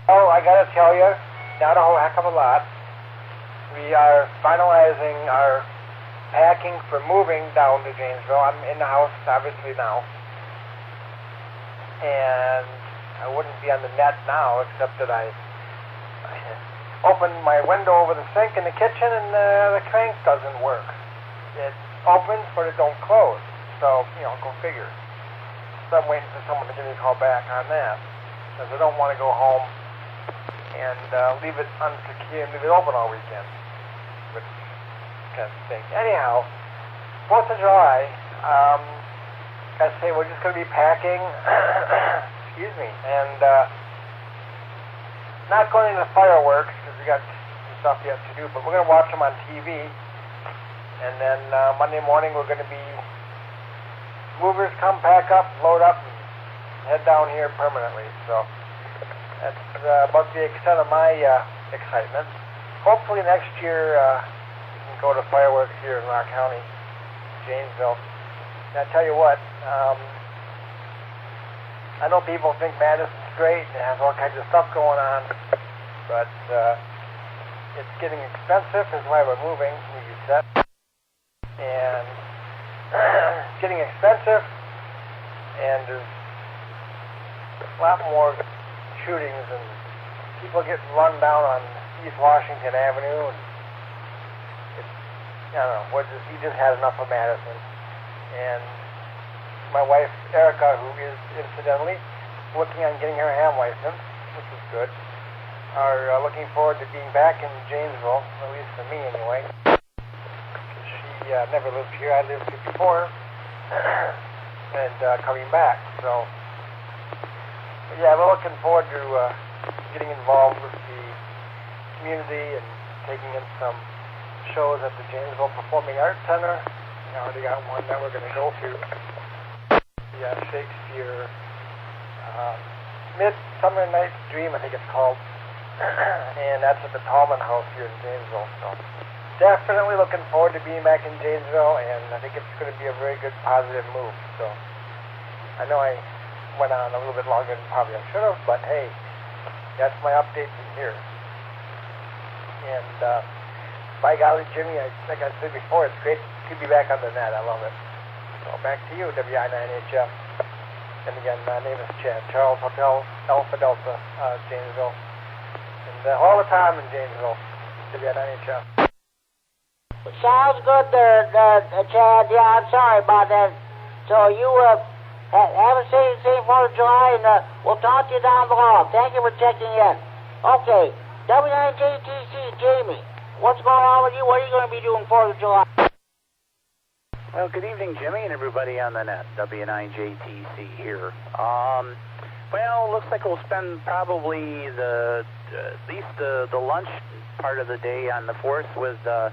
Oh, I gotta tell you, not a whole heck of a lot. We are finalizing our packing for moving down to Janesville. I'm in the house, obviously, now. And I wouldn't be on the net now, except that I opened my window over the sink in the kitchen, and the crank doesn't work. It opens, but it don't close. So, you know, go figure. So I'm waiting for someone to give me a call back on that, because I don't want to go home and leave it unsecured, leave it open all weekend. Which kind of thing. Anyhow, 4th of July, I say we're just going to be packing, excuse me, and not going into the fireworks because we got some stuff yet to do, but we're going to watch them on TV. And then Monday morning we're going to be movers come pack up, load up, and head down here permanently. So that's about the extent of my excitement. Hopefully next year we can go to fireworks here in Rock County, Janesville. And I tell you what, I know people think Madison's great and has all kinds of stuff going on, but it's getting expensive, is why we're moving, as you said. And it's getting expensive, and there's a lot more shootings, and people getting run down on East Washington Avenue, and it's, I don't know, he just had enough of Madison. And my wife, Erica, who is incidentally working on getting her ham license, which is good, are looking forward to being back in Janesville, at least for me anyway. She never lived here. I lived here before, and coming back. So, but yeah, we're looking forward to getting involved with the community and taking in some shows at the Janesville Performing Arts Center. We already got one that we're going to go to. The Shakespeare Midsummer Night's Dream, I think it's called. And that's at the Tallman House here in Janesville. So definitely looking forward to being back in Janesville, and I think it's going to be a very good positive move. So I know I went on a little bit longer than probably I should have, but hey, that's my update from here. And by golly, Jimmy, like I said before, it's great to be back on the net. I love it. So back to you, WI9HF. And again, my name is Chad, Charles Hotel, Alpha Delta, Janesville. And all the time in Janesville, WI9HF. Sounds good there, Chad. Yeah, I'm sorry about that. So you have a safe 4th of July, and we'll talk to you down the log. Thank you for checking in. Okay, W9JTC, Jamie, what's going on with you? What are you going to be doing 4th of July? Well, good evening, Jimmy, and everybody on the net. W9JTC here. Well, looks like we'll spend probably at least the lunch part of the day on the 4th with the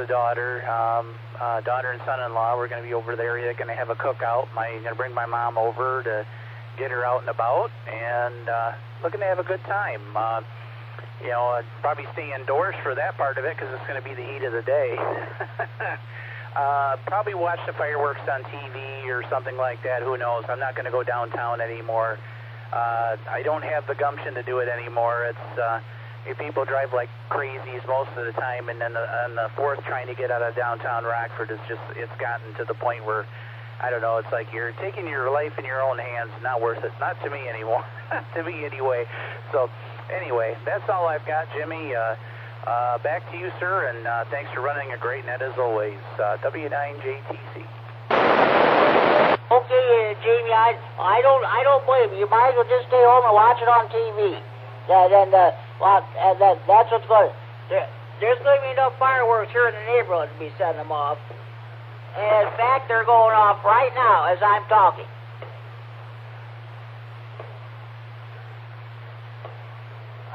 daughter and son-in-law. We're going to be over there. They're going to have a cookout. I'm going to bring my mom over to get her out and about, and looking to have a good time. You know, I'd probably stay indoors for that part of it because it's going to be the heat of the day. Probably watch the fireworks on TV or something like that. Who knows? I'm not going to go downtown anymore. I don't have the gumption to do it anymore. It's people drive like crazies most of the time, and then on the 4th trying to get out of downtown Rockford it's gotten to the point where, I don't know, it's like you're taking your life in your own hands. Not worth it. Not to me anymore. Not to me anyway. So anyway, that's all I've got, Jimmy. Back to you, sir, and thanks for running a great net as always. W9JTC. Okay, Jamie, I don't blame you. You might as well just stay home and watch it on TV. That's what's going. There's going to be enough fireworks here in the neighborhood to be setting them off. And in fact, they're going off right now as I'm talking.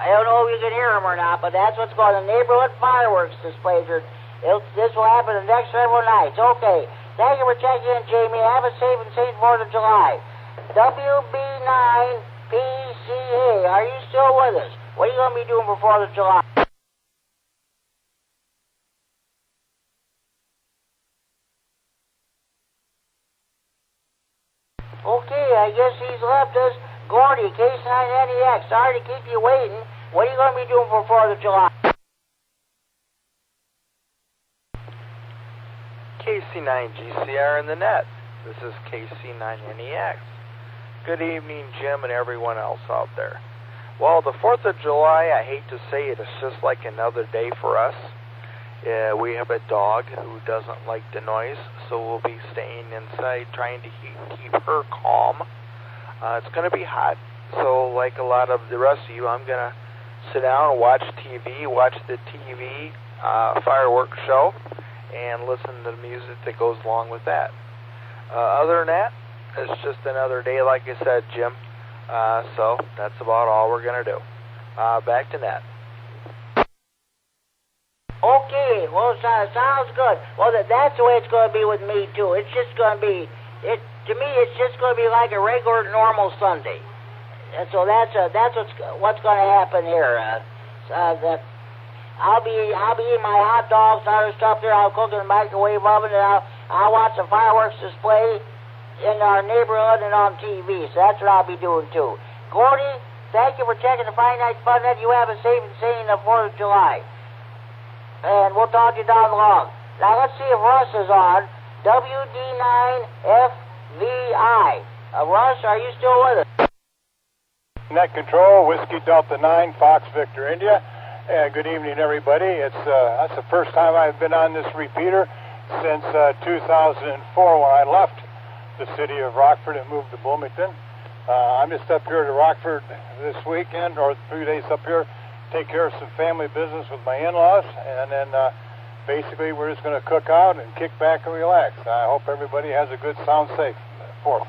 I don't know if you can hear them or not, but that's what's going on. Neighborhood fireworks displays. This will happen the next several nights. Okay. Thank you for checking in, Jamie. Have a safe and sane 4th of July. WB9PCA, are you still with us? What are you going to be doing for 4th of July? Okay, I guess he's left us. Gordy, Case9NEX, sorry to keep you waiting. What are you going to be doing for 4th of July? KC9GCR in the net. This is KC9NEX. Good evening, Jim, and everyone else out there. Well, the 4th of July, I hate to say it, it's just like another day for us. We have a dog who doesn't like the noise, so we'll be staying inside trying to keep her calm. It's going to be hot, so like a lot of the rest of you, I'm going to sit down and watch TV, watch the TV fireworks show, and listen to the music that goes along with that. Other than that, it's just another day, like I said, Jim. So that's about all we're going to do. Back to Nat. Okay, well, sounds good. Well, that's the way it's going to be with me, too. It's just going to be, to me, it's just going to be like a regular, normal Sunday. And so that's what's going to happen here. I'll be eating my hot dogs and other stuff there. I'll cook in the microwave oven, and I'll watch the fireworks display in our neighborhood and on TV. So that's what I'll be doing, too. Gordy, thank you for checking the Friday Night Fun Net. You have a safe and sane 4th of July. And we'll talk to you down the line. Now let's see if Russ is on. WD9FVI. Russ, are you still with us? Net Control, Whiskey Delta 9, Fox Victor India. Good evening, everybody. That's the first time I've been on this repeater since 2004 when I left the city of Rockford and moved to Bloomington. I'm just up here to Rockford this weekend, or 3 days up here, take care of some family business with my in-laws, and then basically we're just going to cook out and kick back and relax. I hope everybody has a good, sound, safe 4th.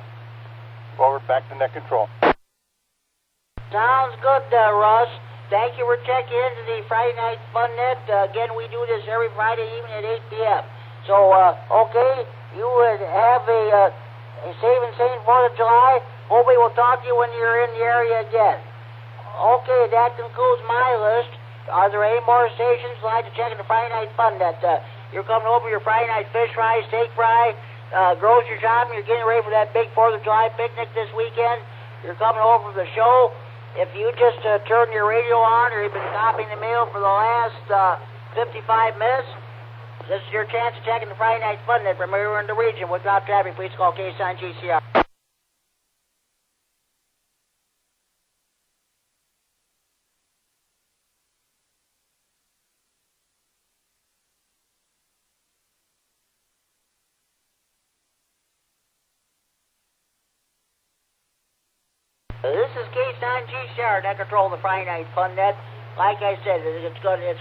Forward, back to Net Control. Sounds good, Russ. Thank you for checking into the Friday Night Fun Net. Again, we do this every Friday evening at 8 p.m. So, okay, you would have a safe and sane 4th of July. Hopefully we'll talk to you when you're in the area again. Okay, that concludes my list. Are there any more stations you'd like to check in the Friday Night Fun Net? You're coming over your Friday night fish fry, steak fry, grocery shopping. You're getting ready for that big 4th of July picnic this weekend. You're coming over for the show. If you just turn your radio on or you've been copying the mail for the last 55 minutes, this is your chance to check in the Friday Night Fun Net from everywhere in the region. Without traffic, please call KC9GCR. This is Case9GCR, Net Control, the Friday Night Fun Net. Like I said, it's going to be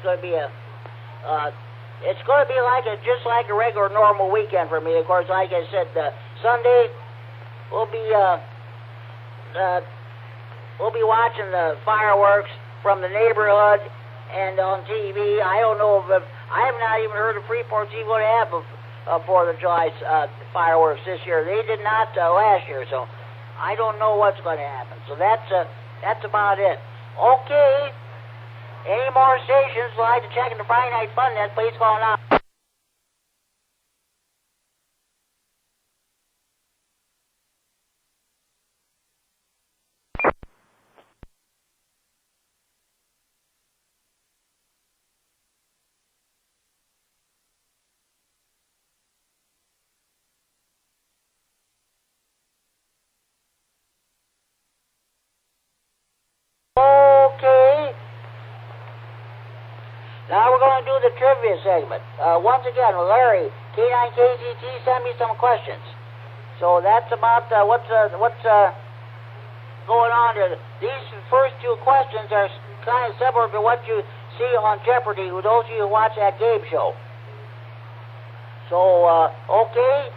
just like a regular normal weekend for me. Of course, like I said, Sunday we'll be watching the fireworks from the neighborhood and on TV. I don't know if I have not even heard of Freeport's even going to have a 4th of July fireworks this year. They did not last year, so I don't know what's going to happen. So that's about it. Okay. Any more stations like to check in the Friday Night Fun Net, please call now. Okay. Now we're going to do the trivia segment. Once again, Larry, K9KZT, sent me some questions. So that's about what's going on here. These first two questions are kind of similar to what you see on Jeopardy, with those of you who watch that game show. So, okay,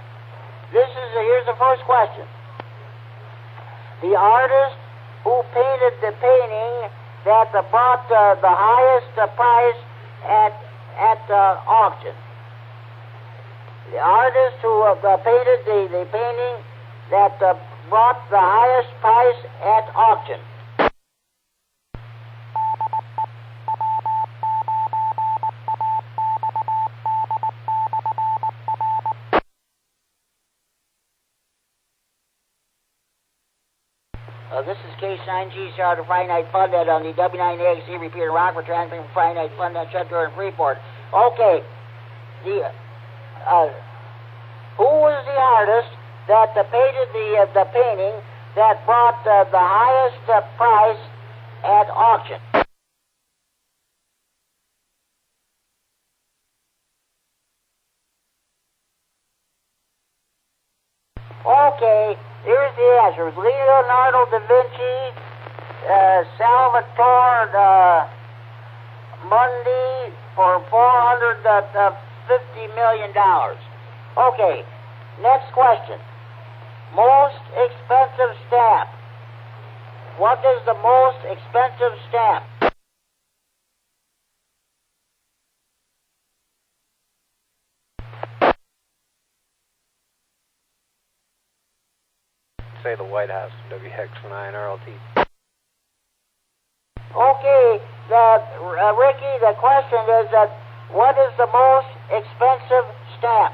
here's the first question. The artist who painted the painting that brought the highest price at auction. The artist who painted the painting that brought the highest price at auction. This is K9GCR, the Friday Night Fun Net on the W9XC repeater Rockford, transmitting from Friday Night Fun Net, Shedder and Freeport. Okay, who was the artist that painted the painting that brought the highest price at auction? Okay, here's the answers. Leonardo da Vinci, Salvatore Mundi for $450 million. Okay, next question. Most expensive stamp. What is the most expensive stamp? Say the White House, WX9 RLT. Okay, Ricky, the question is that what is the most expensive stamp?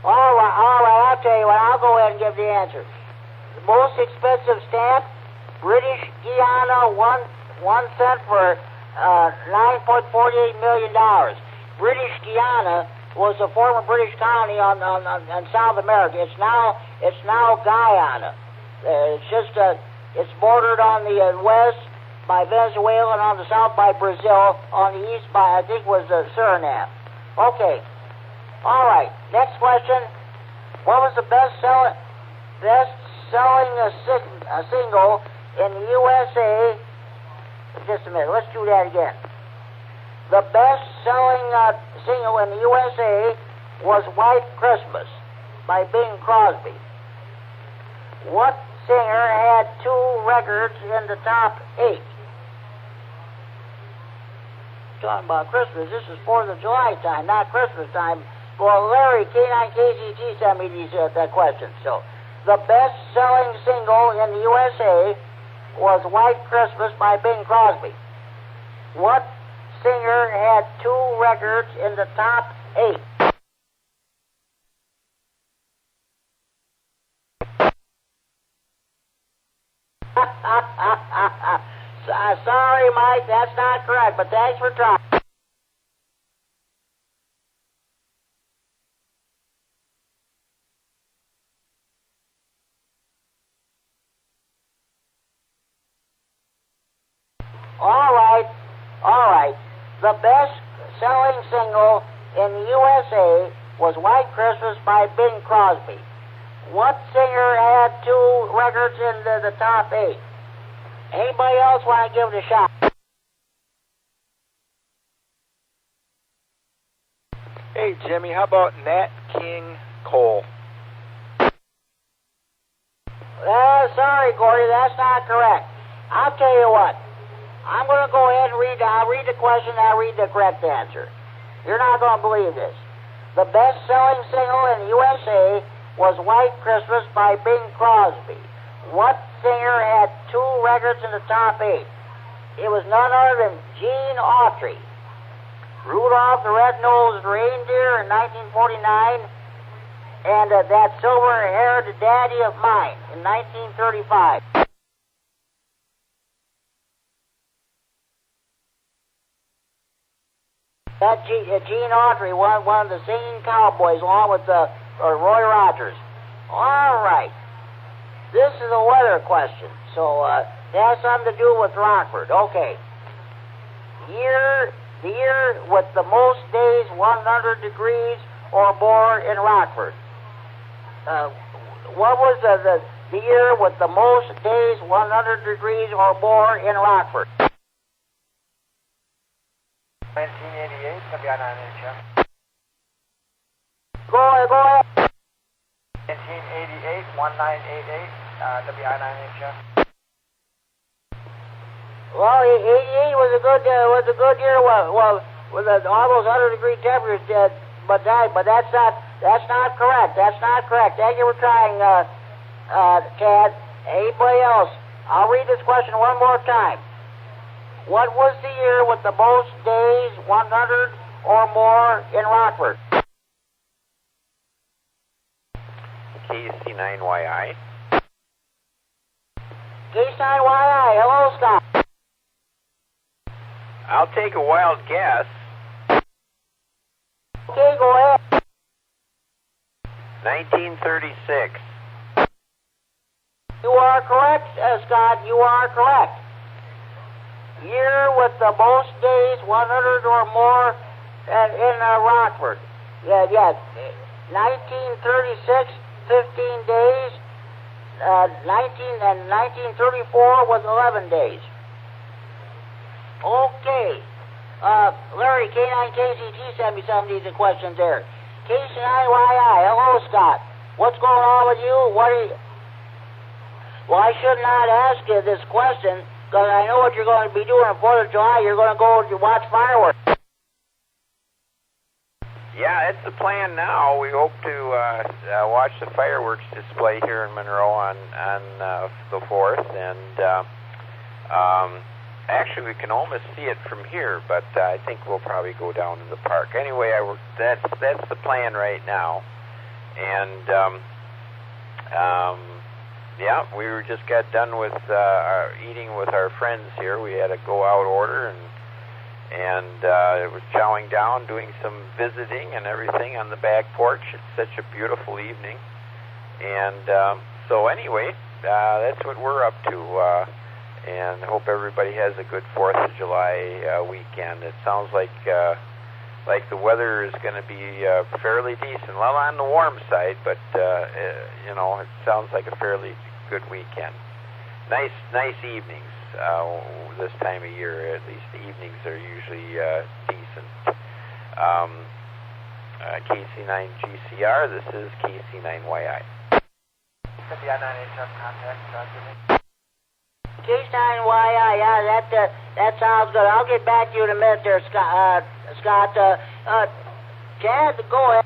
All right, I'll tell you what, I'll go ahead and give the answer. The most expensive stamp, British Guiana, 1 cent for $9.48 million. British Guiana was a former British colony on South America. It's now Guyana. It's bordered on the west by Venezuela and on the south by Brazil. On the east by, I think, was Suriname. Okay. All right. Next question. What was the best-selling single in the USA? Just a minute. Let's do that again. The best-selling single in the USA was White Christmas by Bing Crosby. What singer had 2 records in the top 8? Talking about Christmas. This is 4th of July time, not Christmas time. Well, Larry, K9KZT sent me these questions. So, the best-selling single in the USA was White Christmas by Bing Crosby. What singer had 2 records in the top 8? Sorry, Mike, that's not correct, but thanks for trying. All right. The best-selling single in the USA was White Christmas by Bing Crosby. What singer had 2 records in the top 8? Anybody else want to give it a shot? Hey, Jimmy, how about Nat King Cole? Sorry, Gordy, that's not correct. I'll tell you what. I'm going to go ahead and I'll read the question and I'll read the correct answer. You're not going to believe this. The best-selling single in the USA was White Christmas by Bing Crosby. What singer had 2 records in the top 8? It was none other than Gene Autry. Rudolph the Red-Nosed Reindeer in 1949, and That Silver-Haired Daddy of Mine in 1935. That Gene Autry, one of the singing cowboys, along with Roy Rogers. All right. This is a weather question, so it has something to do with Rockford. Okay. The year with the most days 100 degrees or more in Rockford. What was the year with the most days 100 degrees or more in Rockford? 1988, WI9HF. Go ahead. 1988, 1988, WI9HF. Well, 88 was a good year. Well, with all those 100-degree temperatures, but that's not correct. That's not correct. Thank you for trying, Tad. Anybody else? I'll read this question one more time. What was the year with the most days 100 or more in Rockford? KC9YI. KC9YI. Hello, Scott. I'll take a wild guess. Okay, go ahead. 1936. You are correct, Scott. You are correct. Year with the most days 100 or more in Rockford. Yeah. 1936, 15 days. 1934 was 11 days. Okay. Larry, K9KCT sent me some of these questions there. KC9YI, hello, Scott. What's going on with you? Well, I should not ask you this question because I know what you're going to be doing on 4th of July. You're going to go watch fireworks. Yeah, it's the plan now. We hope to watch the fireworks display here in Monroe on the 4th, and actually we can almost see it from here, but I think we'll probably go down to the park. Anyway, that's the plan right now, and yeah, we just got done with eating with our friends here. We had a go-out order, and it was chowing down, doing some visiting and everything on the back porch. It's such a beautiful evening. And so anyway, that's what we're up to. And I hope everybody has a good 4th of July weekend. It sounds like the weather is going to be fairly decent. Well, on the warm side, but, it sounds like a fairly good weekend. Nice evenings. This time of year, at least the evenings are usually decent. KC9GCR, this is KC9YI. WI9HF contact, KC9YI, yeah, that sounds good. I'll get back to you in a minute there, Scott. Chad, go ahead.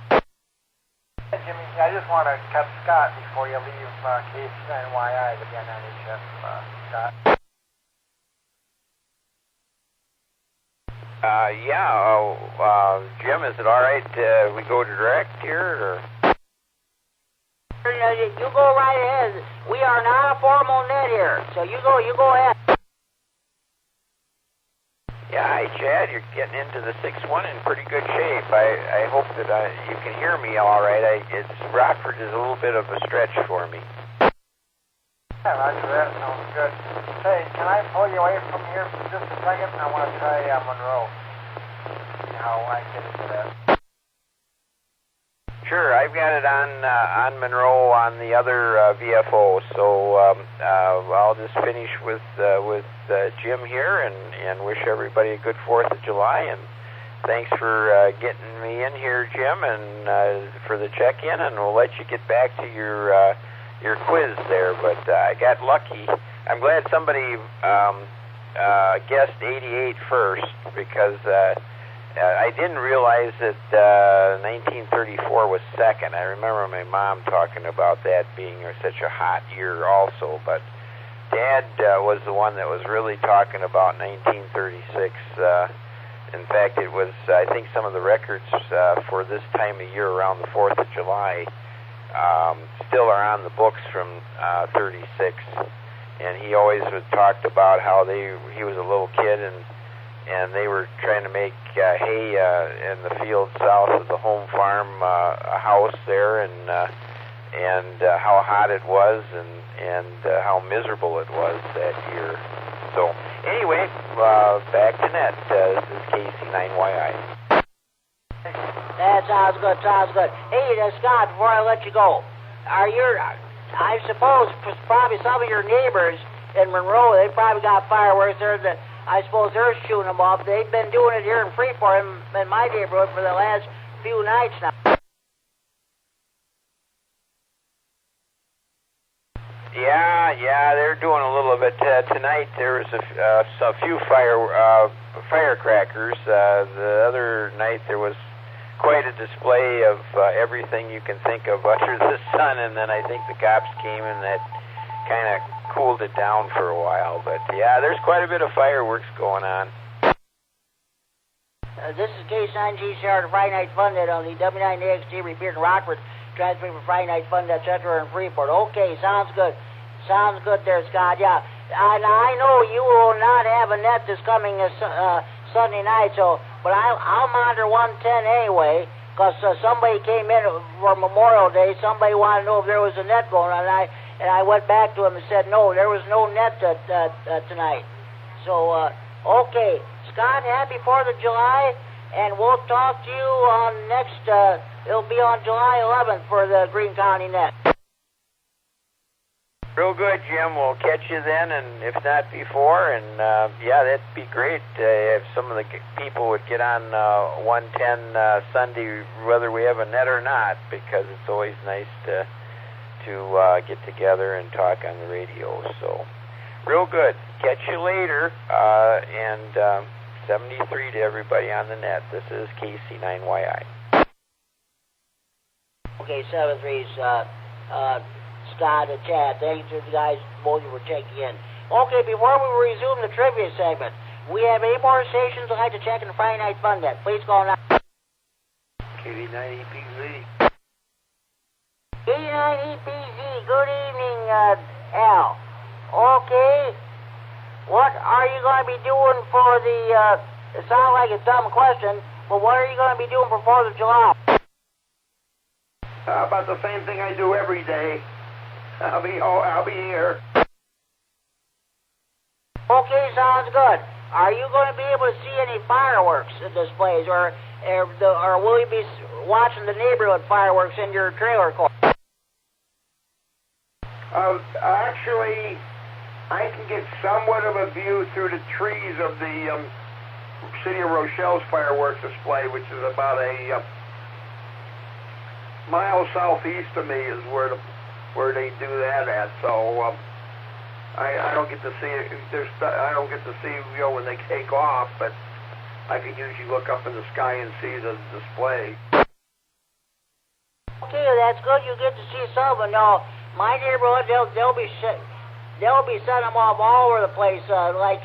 Jimmy, I just want to cut Scott before you leave KC9YI, WI9HF, Scott. Jim, is it all right we go direct here? Or? You go right ahead. We are not a formal net here, so you go ahead. Yeah, hi, Chad. You're getting into the 6-1 in pretty good shape. I hope that you can hear me all right. Rockford is a little bit of a stretch for me. Yeah, Roger that. Sounds good. Hey, can I pull you away from here for just a second? I want to try Monroe. See how I get into that. Sure, I've got it on Monroe on the other VFO, so I'll just finish with Jim here and wish everybody a good 4th of July, and thanks for getting me in here, Jim, and for the check-in, and we'll let you get back to your quiz there, but I got lucky. I'm glad somebody guessed 88 first, because I didn't realize that 1934 was second. I remember my mom talking about that being such a hot year also, but Dad was the one that was really talking about 1936. In fact, it was, I think, some of the records for this time of year around the 4th of July still are on the books from 36. And he always talked about how he was a little kid and they were trying to make hay in the field south of the home farm, a house there, and and how hot it was and how miserable it was that year. So anyway, back to net. This is KC9YI. That sounds good, sounds good. Hey, Scott, before I let you go, I suppose probably some of your neighbors in Monroe, they probably got fireworks there that I suppose they're shooting them off. They've been doing it here in Freeport in my neighborhood for the last few nights now. Yeah, they're doing a little bit. Tonight there was a few firecrackers. The other night there was quite a display of everything you can think of under the sun, and then I think the cops came and that kind of cooled it down for a while. But yeah, there's quite a bit of fireworks going on. This is K9GCR, the Friday Night Fun Net on the W9XD repeat in Rockford, transmitting for Friday Night Fun Net Center in Freeport. Okay, sounds good. Sounds good there, Scott. Yeah, and I know you will not have a net this coming Sunday night, but I'll monitor 110 anyway, because somebody came in for Memorial Day. Somebody wanted to know if there was a net going on, and I went back to him and said, no, there was no net tonight. So, okay. Scott, happy 4th of July, and we'll talk to you on it'll be on July 11th for the Greene County net. Real good, Jim. We'll catch you then, and if not before, and yeah, that'd be great if some of the people would get on 110 Sunday, whether we have a net or not, because it's always nice to get together and talk on the radio. So, real good. Catch you later, and 73 to everybody on the net. This is KC9YI. Okay, 73's Scott and Chad. Thanks to the guys, both of you, for checking in. Okay, before we resume the trivia segment, we have 8 more stations I'd like to check in the Friday Night Fun Net. Please call now. KD9EPZ. KD9EPZ, good evening, Al. Okay, what are you going to be doing for the, it sounds like a dumb question, but what are you going to be doing for 4th of July? About the same thing I do every day. I'll be here. Okay, sounds good. Are you going to be able to see any fireworks displays, or will you be watching the neighborhood fireworks in your trailer court? Actually, I can get somewhat of a view through the trees of the City of Rochelle's fireworks display, which is about a mile southeast of me is where they do that at. So I don't get to see it. I don't get to see when they take off, but I can usually look up in the sky and see the display. Okay, that's good. You get to see some, but no, my neighborhood they'll be setting them off all over the place. Like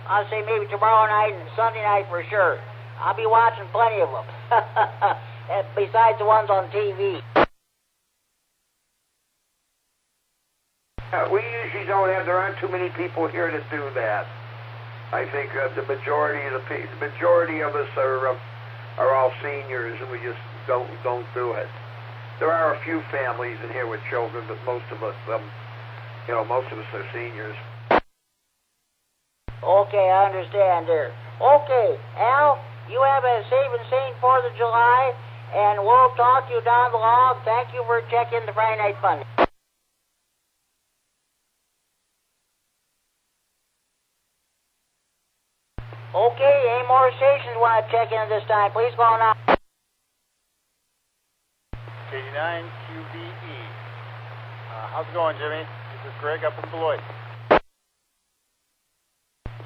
I'll say maybe tomorrow night and Sunday night for sure. I'll be watching plenty of them. Besides the ones on TV. We usually don't have. There aren't too many people here to do that. I think the majority of us are all seniors, and we just don't do it. There are a few families in here with children, but most of us are seniors. Okay, I understand there. Okay, Al, you have a safe and sane 4th of July, and we'll talk to you down the log. Thank you for checking the Friday Night Fun. Okay, any more stations want to check in at this time? Please call now. KD9QVE. How's it going, Jimmy? This is Greg up in Beloit.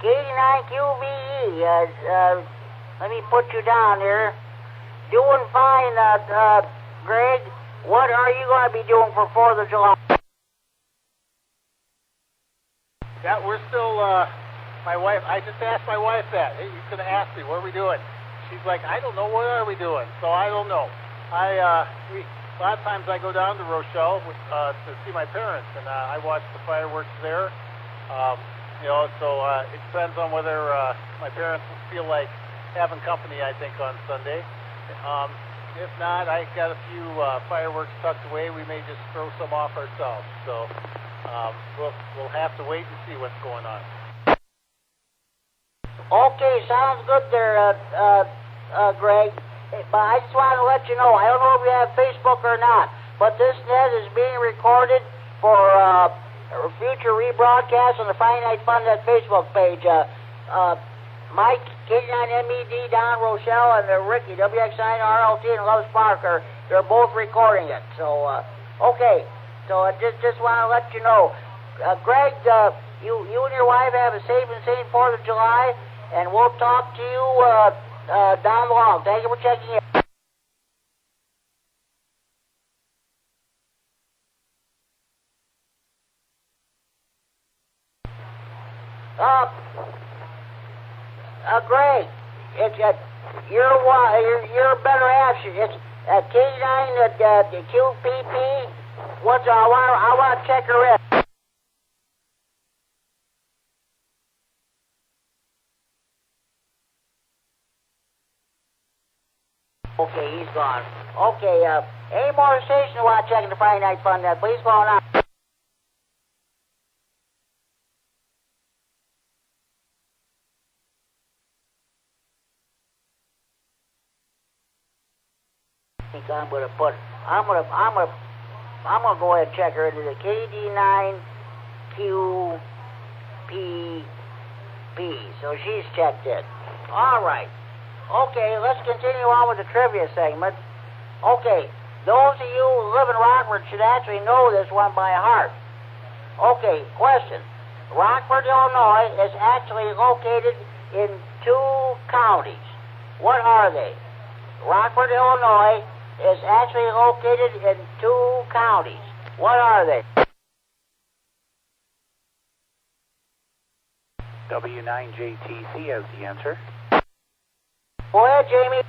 KD9QVE. Let me put you down here. Doing fine, Greg. What are you going to be doing for 4th of July? Yeah, we're still, my wife, I just asked my wife that. Hey, you could have asked me, what are we doing? She's like, I don't know, what are we doing? So I don't know. A lot of times I go down to Rochelle to see my parents, and I watch the fireworks there. So it depends on whether my parents feel like having company, I think, on Sunday. If not, I got a few fireworks tucked away. We may just throw some off ourselves. So we'll have to wait and see what's going on. Okay, sounds good there, Greg. But I just want to let you know, I don't know if you have Facebook or not, but this net is being recorded for future rebroadcast on the Friday Night Fun Net Facebook page. Mike, K9MED, Don Rochelle, and Ricky, WX9RLT, and Loves Parker, they're both recording it. So, okay. So I just want to let you know. Greg, you and your wife have a safe and sane 4th of July, and we'll talk to you down the line. Thank you for checking in. Greg, it's you're a better option. It's K9 the QPP. I want to check her in. Okay, he's gone. Okay, any more stations you want to check in the Friday Night Fun Net, please call now. I'm gonna go ahead and check her into the KD9QPP. So she's checked in. All right. Okay, let's continue on with the trivia segment. Okay, those of you who live in Rockford should actually know this one by heart. Okay, question. Rockford, Illinois is actually located in 2 counties. What are they? Rockford, Illinois is actually located in 2 counties. What are they? W9JTC has the answer. Go ahead, Jamie.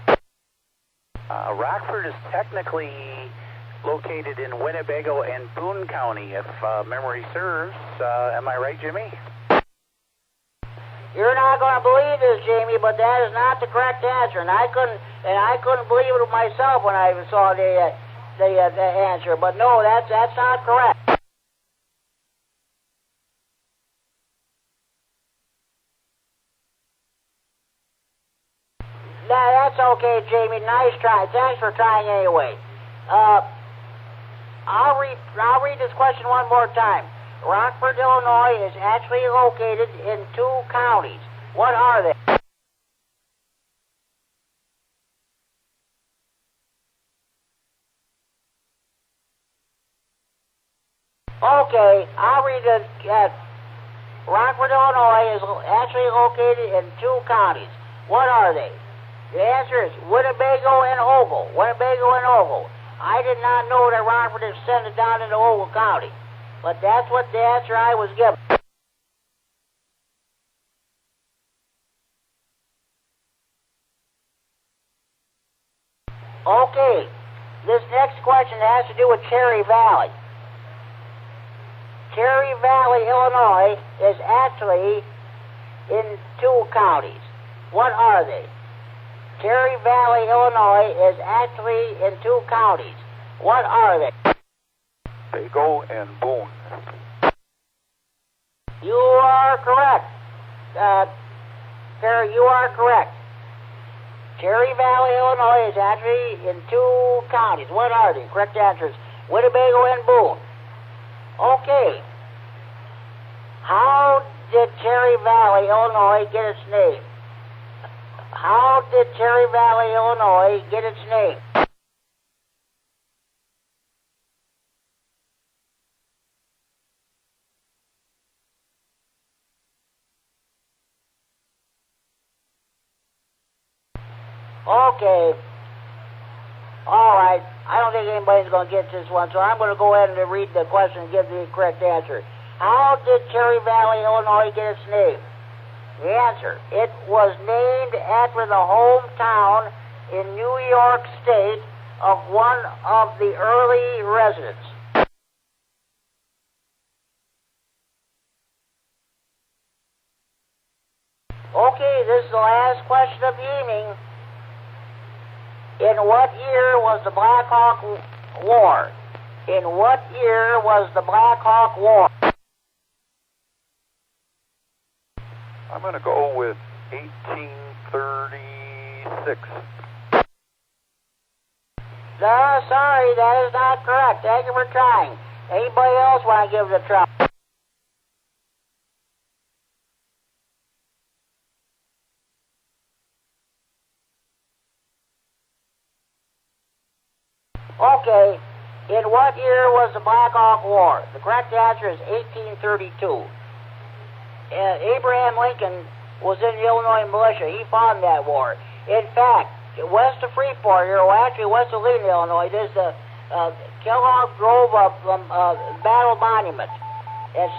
Rockford is technically located in Winnebago and Boone County, if memory serves. Am I right, Jimmy? You're not going to believe this, Jamie, but that is not the correct answer, and I couldn't believe it myself when I saw the answer. But no, that's not correct. That's okay, Jamie. Nice try. Thanks for trying anyway. I'll read this question one more time. Rockford, Illinois is actually located in 2 counties. What are they? Okay, I'll read it. Rockford, Illinois is actually located in 2 counties. What are they? The answer is Winnebago and Ogle. Winnebago and Ogle. I did not know that Rockford extended down into Ogle County. But that's what the answer I was given. Okay, this next question has to do with Cherry Valley. Cherry Valley, Illinois is actually in 2 counties. What are they? Cherry Valley, Illinois is actually in 2 counties. What are they? Bago and Boone. You are correct. Terry, you are correct. Cherry Valley, Illinois is actually in 2 counties. What are they? Correct answer is Winnebago and Boone. Okay. How did Cherry Valley, Illinois get its name? How did Cherry Valley, Illinois get its name? Okay. All right. I don't think anybody's going to get this one, so I'm going to go ahead and read the question and give the correct answer. How did Cherry Valley, Illinois get its name? The answer, it was named after the hometown in New York State of one of the early residents. Okay, this is the last question of the evening. In what year was the Black Hawk War? In what year was the Black Hawk War? I'm going to go with 1836. Sorry, that is not correct. Thank you for trying. Anybody else want to give it a try? Okay. In what year was the Black Hawk War? The correct answer is 1832. Abraham Lincoln was in the Illinois militia. He fought in that war. In fact, west of Freeport here, well, actually west of Lincoln, Illinois, there's the Kellogg Grove Battle Monument. It's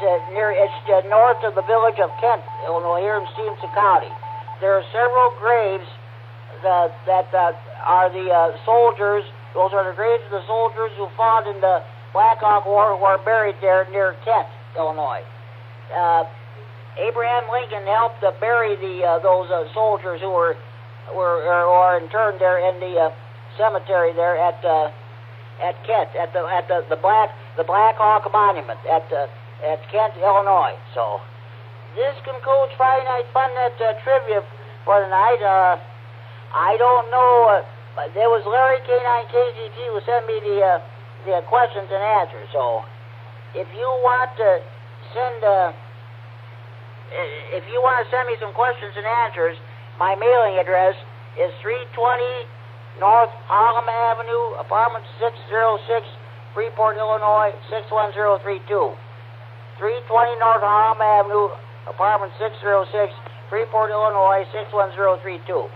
north of the village of Kent, Illinois, here in Stevenson County. There are several graves that are the soldiers. Those are the graves of the soldiers who fought in the Black Hawk War, who are buried there near Kent, Illinois. Abraham Lincoln helped bury those soldiers who were interned there in the cemetery there at Kent, at the Black Hawk Monument at Kent, Illinois. So this concludes Friday Night Fun Net trivia for tonight. I don't know. There was Larry K9KZT who sent me the questions and answers. So if you want to send me some questions and answers, my mailing address is 320 North Harlem Avenue, apartment 606, Freeport, Illinois, 61032. 320 North Harlem Avenue, apartment 606, Freeport, Illinois, 61032.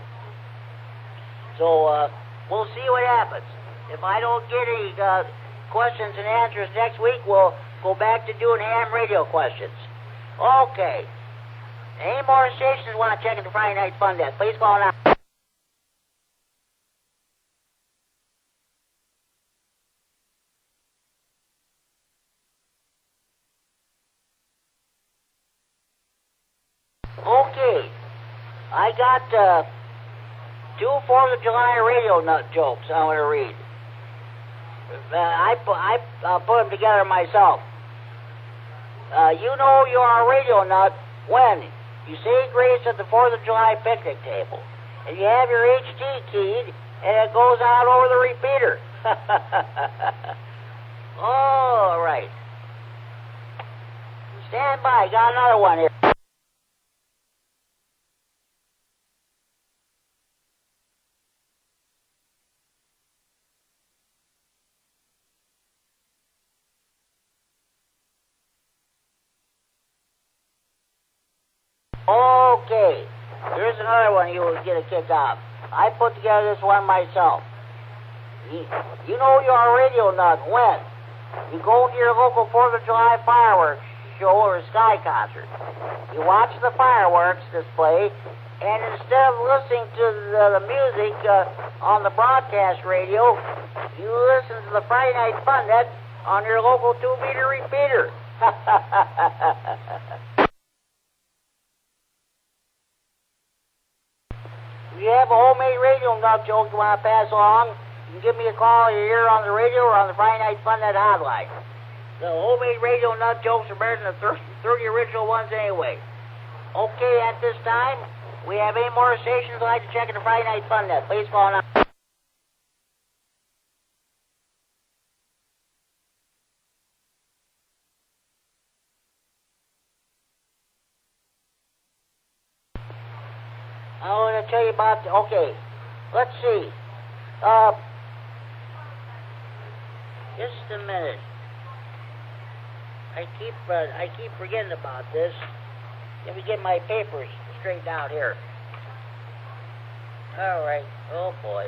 So we'll see what happens. If I don't get any questions and answers next week, we'll go back to doing ham radio questions. Okay. Any more stations want to check into Friday Night Fun Net? Please call now. Okay. I got 2 4th of July radio nut jokes I want to read. I put them together myself. You know you're a radio nut when you say grace at the 4th of July picnic table, and you have your HD keyed, and it goes out over the repeater. All right. Stand by. Got another one here. Okay, here's another one you will get a kick out. I put together this one myself. You know you're a radio nut when you go to your local 4th of July fireworks show or sky concert. You watch the fireworks display, and instead of listening to the music on the broadcast radio, you listen to the Friday Night Fun Net on your local 2-meter repeater. If you have a homemade radio nut joke you want to pass along, you can give me a call here on the radio or on the Friday Night Fun Net hotline. The homemade radio nut jokes are better than the 30 original ones anyway. Okay, at this time, we have 8 more stations I'd like to check in the Friday Night Fun Net. Please call now. I want to tell you about, okay, let's see. Just a minute. I keep forgetting about this. Let me get my papers straightened out here. All right. Oh, boy.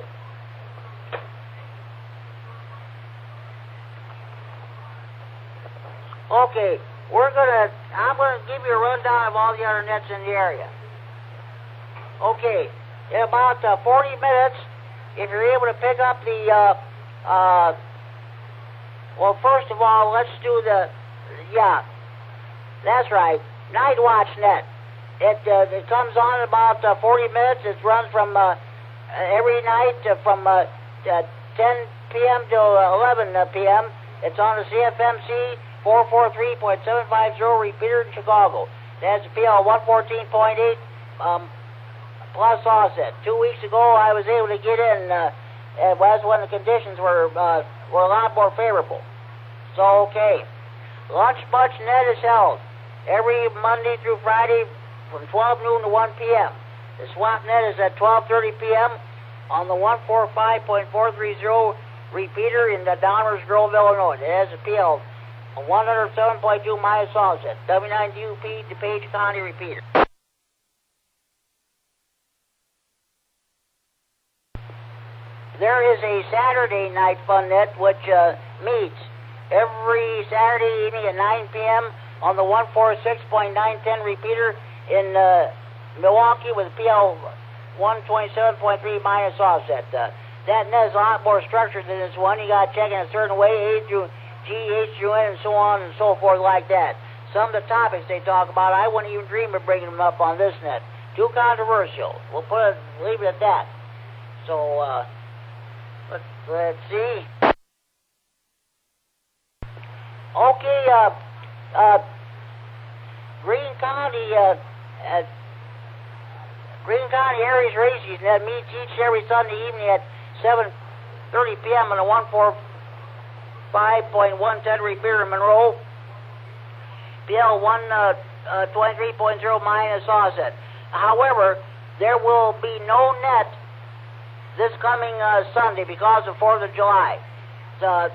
Okay, I'm gonna give you a rundown of all the other nets in the area. Okay, in about 40 minutes, if you're able to pick up the, well, first of all, let's do that's right, Night Watch Net. It comes on in about 40 minutes. It runs from every night from 10 p.m. to 11 p.m. It's on the CFMC 443.750 repeater in Chicago. That's PL 114.8 plus offset. 2 weeks ago, I was able to get in. That's when the conditions were a lot more favorable. So, okay. Lunch Bunch Net is held every Monday through Friday from 12 noon to 1 p.m. The Swamp Net is at 12:30 p.m. on the 145.430 repeater in the Downers Grove, Illinois. It has a PL 107.2 minus offset. W9DUP DuPage County repeater. There is a Saturday night fun net which meets every Saturday evening at 9 p.m. on the 146.910 repeater in Milwaukee with PL 127.3 minus offset. That net is a lot more structured than this one. You got to check in a certain way, A through G, H through N, and so on and so forth like that. Some of the topics they talk about, I wouldn't even dream of bringing them up on this net. Too controversial. We'll leave it at that. So, let's see. Okay, Greene County Aries Races that meets each every Sunday evening at 7:30 p.m. on the 145.110 repeater in Monroe. PL 123.0 minus offset. However, there will be no net this coming Sunday because of 4th of July. At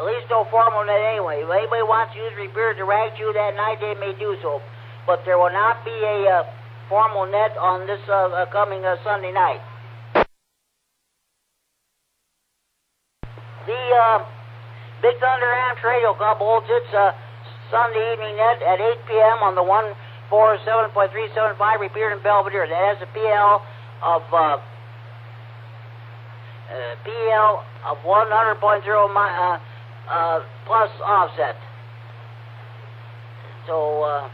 least no formal net anyway. If anybody wants to use repeater to rag you that night, they may do so. But there will not be a formal net on this coming Sunday night. The Big Thunder Amps Radio Club holds its Sunday evening net at 8 p.m. on the 147.375 repeater in Belvedere. That has a PL of 100.0 plus offset. So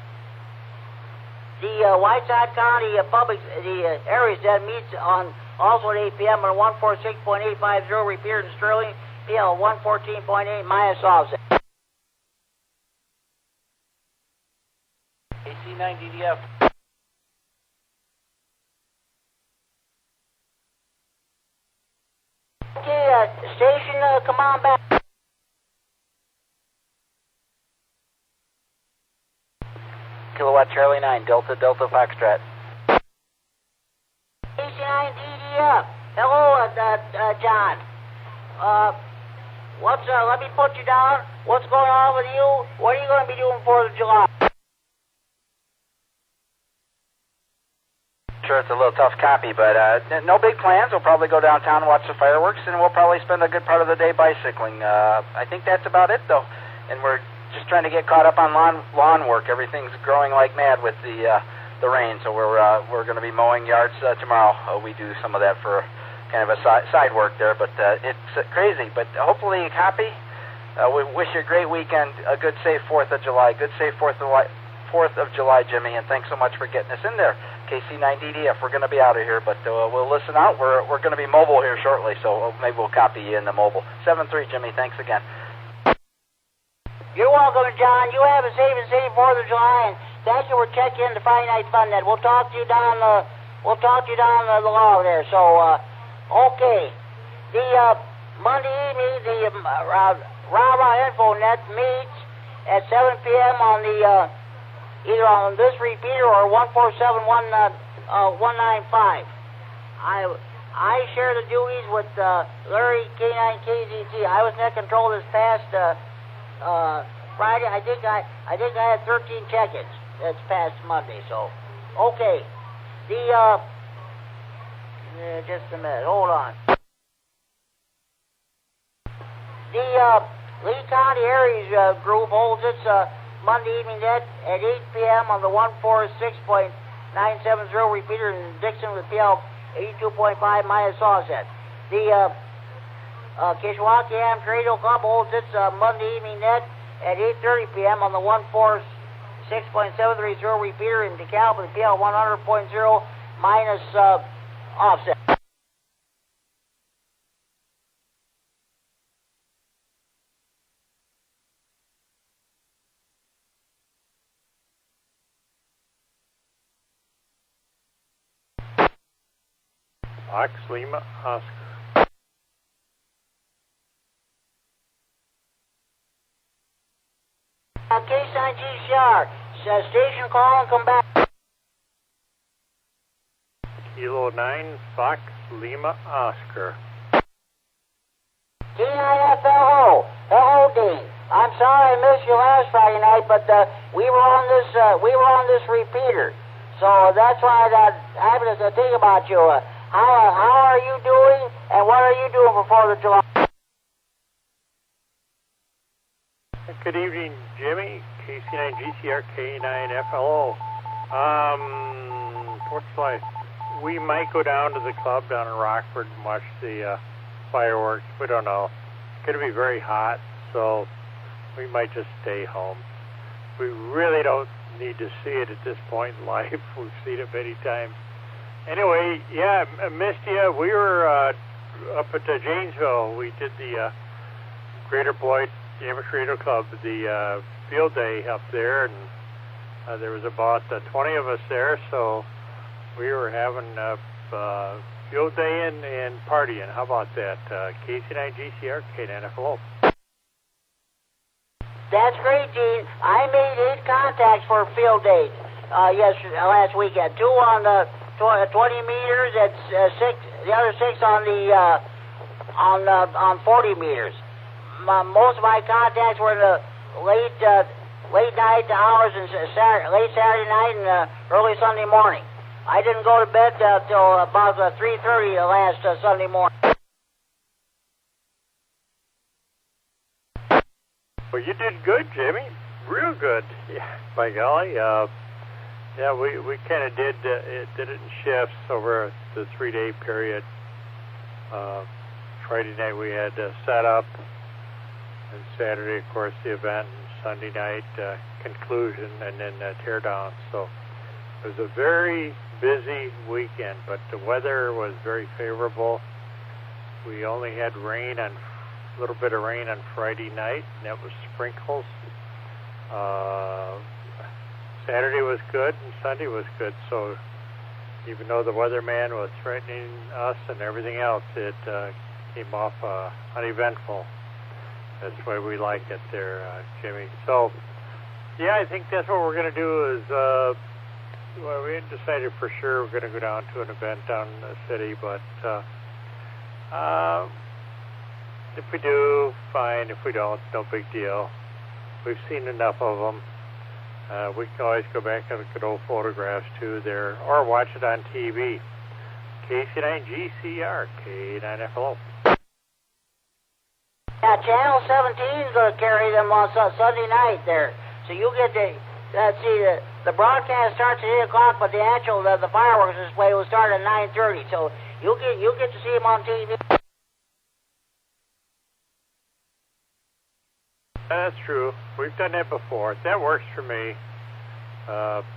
the Whiteside County the Aries that meets on also at 8 p.m. on 146.850 repeater in Sterling, PL 114.8 minus offset. AC9DDF. Okay, station, come on back. Kilowatt Charlie 9, Delta Foxtrot. AC9DDF. Hello, John. Let me put you down. What's going on with you? What are you going to be doing 4th of July? Sure, it's a little tough copy, but no big plans. We'll probably go downtown and watch the fireworks, and we'll probably spend a good part of the day bicycling. I think that's about it, though. And we're just trying to get caught up on lawn work. Everything's growing like mad with the rain, so we're going to be mowing yards tomorrow. We do some of that for kind of a side work there, but it's crazy. But hopefully, copy. We wish you a great weekend, a good, safe 4th of July. Good, safe 4th of July, Jimmy, and thanks so much for getting us in there. KC9DDF, we're going to be out of here, but we'll listen out. We're going to be mobile here shortly, so maybe we'll copy you in the mobile. 7-3, Jimmy, thanks again. You're welcome, John. You have a safe and safe 4th of July, and thank you for checking in the Friday Night Fun Net. We'll talk to you down the log there. So, okay. The Monday evening, the Rah-Rah Info Net meets at 7 p.m. on the either on this repeater or 147.195. I share the duties with Larry K9KZT. I was net control this past Friday. I think I had 13 check-ins this past Monday. So, okay. The just a minute. Hold on. The Lee County Aries group holds its Monday evening net at 8 p.m. on the 146.970 repeater in Dixon with PL 82.5 minus offset. The Kishwaukee Amps Radio Club holds its Monday evening net at 8:30 p.m. on the 146.730 repeater in DeKalb with PL 100.0 minus offset. Fox Lima Oscar. K-Sign GCR. Station call and come back. Kilo 9 Fox Lima Oscar. K9FLO. Hello, Dean. I'm sorry I missed you last Friday night, but we were on this repeater, so that's why I happened to think about you. How are you doing, and what are you doing for 4th of July? Good evening, Jimmy. KC9GCR K9FLO. 4th of July. We might go down to the club down in Rockford and watch the fireworks. We don't know. It's going to be very hot, so we might just stay home. We really don't need to see it at this point in life. We've seen it many times. Anyway, yeah, I missed you. We were up at Janesville. We did the Greater Beloit Amateur Radio Club, the field day up there, and there was about 20 of us there, so we were having a field day and partying. How about that? KC9GCR, K9FLO. That's great, Dean. I made 8 contacts for field days last weekend. 2 on the 20 meters, and 6. The other 6 on the on 40 meters. Most of my contacts were in the late night hours and late Saturday night and early Sunday morning. I didn't go to bed till about 3:30 last Sunday morning. Well, you did good, Jimmy. Real good. Yeah, by golly. Yeah, we kind of did it in shifts over the 3-day period. Friday night we had set up, and Saturday, of course, the event, and Sunday night conclusion, and then tear down. So it was a very busy weekend, but the weather was very favorable. We only had rain on. A little bit of rain on Friday night, and that was sprinkles. Saturday was good, and Sunday was good, so even though the weatherman was threatening us and everything else, it came off uneventful. That's why we like it there, Jimmy. So, yeah, I think that's what we're going to do is, well, we hadn't decided for sure we're going to go down to an event down in the city, but if we do, fine. If we don't, no big deal. We've seen enough of them. We can always go back and look at old photographs, too, there, or watch it on TV. KC9GCR, K9FLO. Yeah, Channel 17 is going to carry them on Sunday night there. So you get to, see, the broadcast starts at 8 o'clock, but the actual, the fireworks display will start at 9:30. So you get to see them on TV. That's true. We've done that before. That works for me.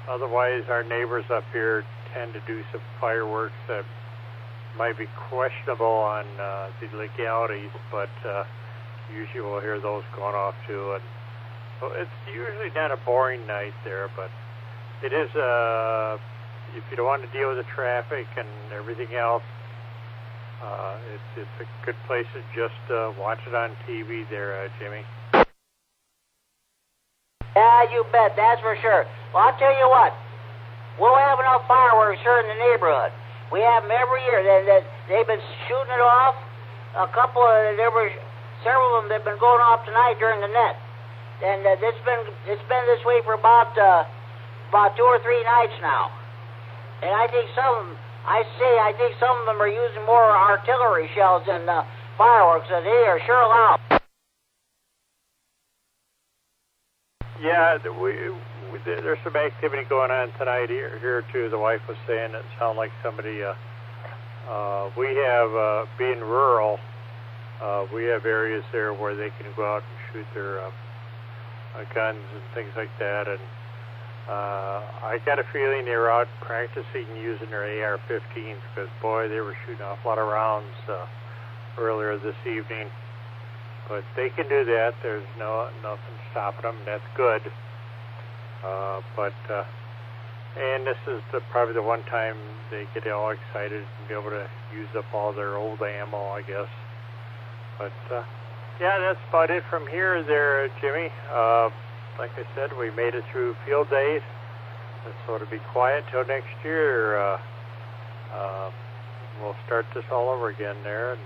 Otherwise, our neighbors up here tend to do some fireworks that might be questionable on the legalities, but usually we'll hear those going off too. And so it's usually not a boring night there, but it is. If you don't want to deal with the traffic and everything else, it's a good place to just watch it on TV there, Jimmy. Yeah, you bet. That's for sure. Well, I'll tell you what. We'll have enough fireworks here in the neighborhood. We have them every year. They've been shooting it off. Several of them that have been going off tonight during the net. And it's been this way for about 2 or 3 nights now. And I think some of them are using more artillery shells than fireworks. So they are sure loud. Yeah, there's some activity going on tonight here too. The wife was saying it sounded like somebody. We have, being rural, we have areas there where they can go out and shoot their guns and things like that. And I got a feeling they were out practicing using their AR-15s because boy, they were shooting off a lot of rounds earlier this evening. But they can do that. There's nothing stopping them. That's good. But And this is probably the one time they get all excited and be able to use up all their old ammo, I guess. But, yeah, that's about it from here there, Jimmy. Like I said, we made it through field days. So it'll be quiet till next year. We'll start this all over again there. And,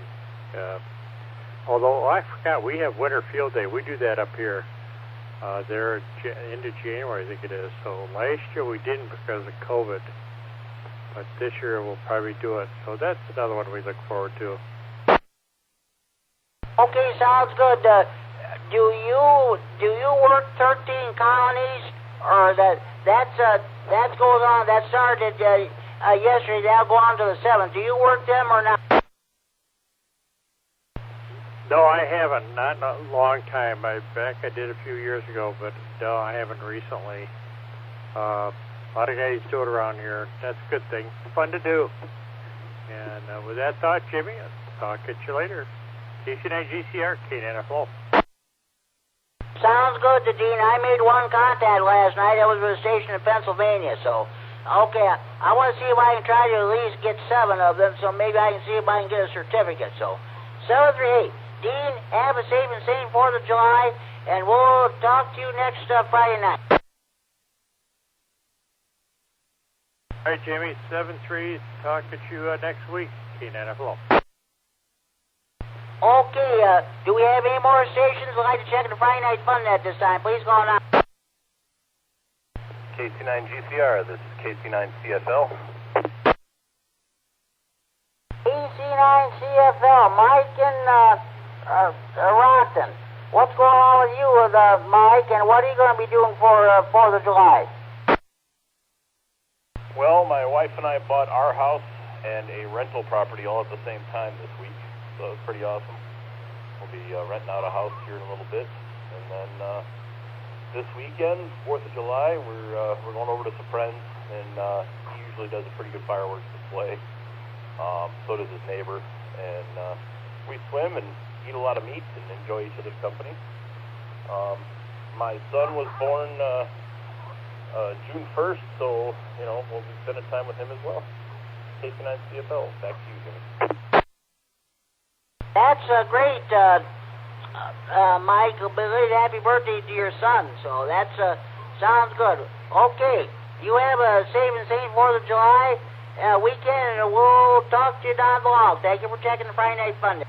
although I forgot, we have winter field day. We do that up here. There into January, I think it is. So last year we didn't because of COVID, but this year we'll probably do it. So that's another one we look forward to. Okay, sounds good. Do you work 13 colonies, or that goes on? That started yesterday. That'll go on to the 7th. Do you work them or not? No, I haven't. Not in a long time. I did a few years ago, but no, I haven't recently. A lot of guys do it around here. That's a good thing. Fun to do. And with that thought, Jimmy, I'll talk at you later. KC9 GCR, KNFO. Sounds good, Dean. I made one contact last night. That was with a station in Pennsylvania. So, okay, I want to see if I can try to at least get 7 of them. So maybe I can see if I can get a certificate. So, 738. Dean, have a safe and sane 4th of July, and we'll talk to you next Friday night. All right, Jimmy, 7-3, talk to you next week, KNFO. Okay, do we have any more stations? I'd like to check the Friday Night Fun Net this time. Please go on. KC9 GCR, this is KC9 CFL. KC9 CFL, Mike and Rockton. What's going on with you, Mike, and what are you going to be doing for 4th of July? Well, my wife and I bought our house and a rental property all at the same time this week, so it's pretty awesome. We'll be renting out a house here in a little bit, and then this weekend, 4th of July, we're going over to some friends, and he usually does a pretty good fireworks display. So does his neighbor, and we swim and eat a lot of meat and enjoy each other's company. My son was born June 1st, so, you know, we'll be spending time with him as well. KC9 CFL, back to you, Jimmy. That's great, Mike. Belated happy birthday to your son, so that's sounds good. Okay, you have a safe and sane 4th of July weekend, and we'll talk to you down the line. Thank you for checking the Friday Night Fun.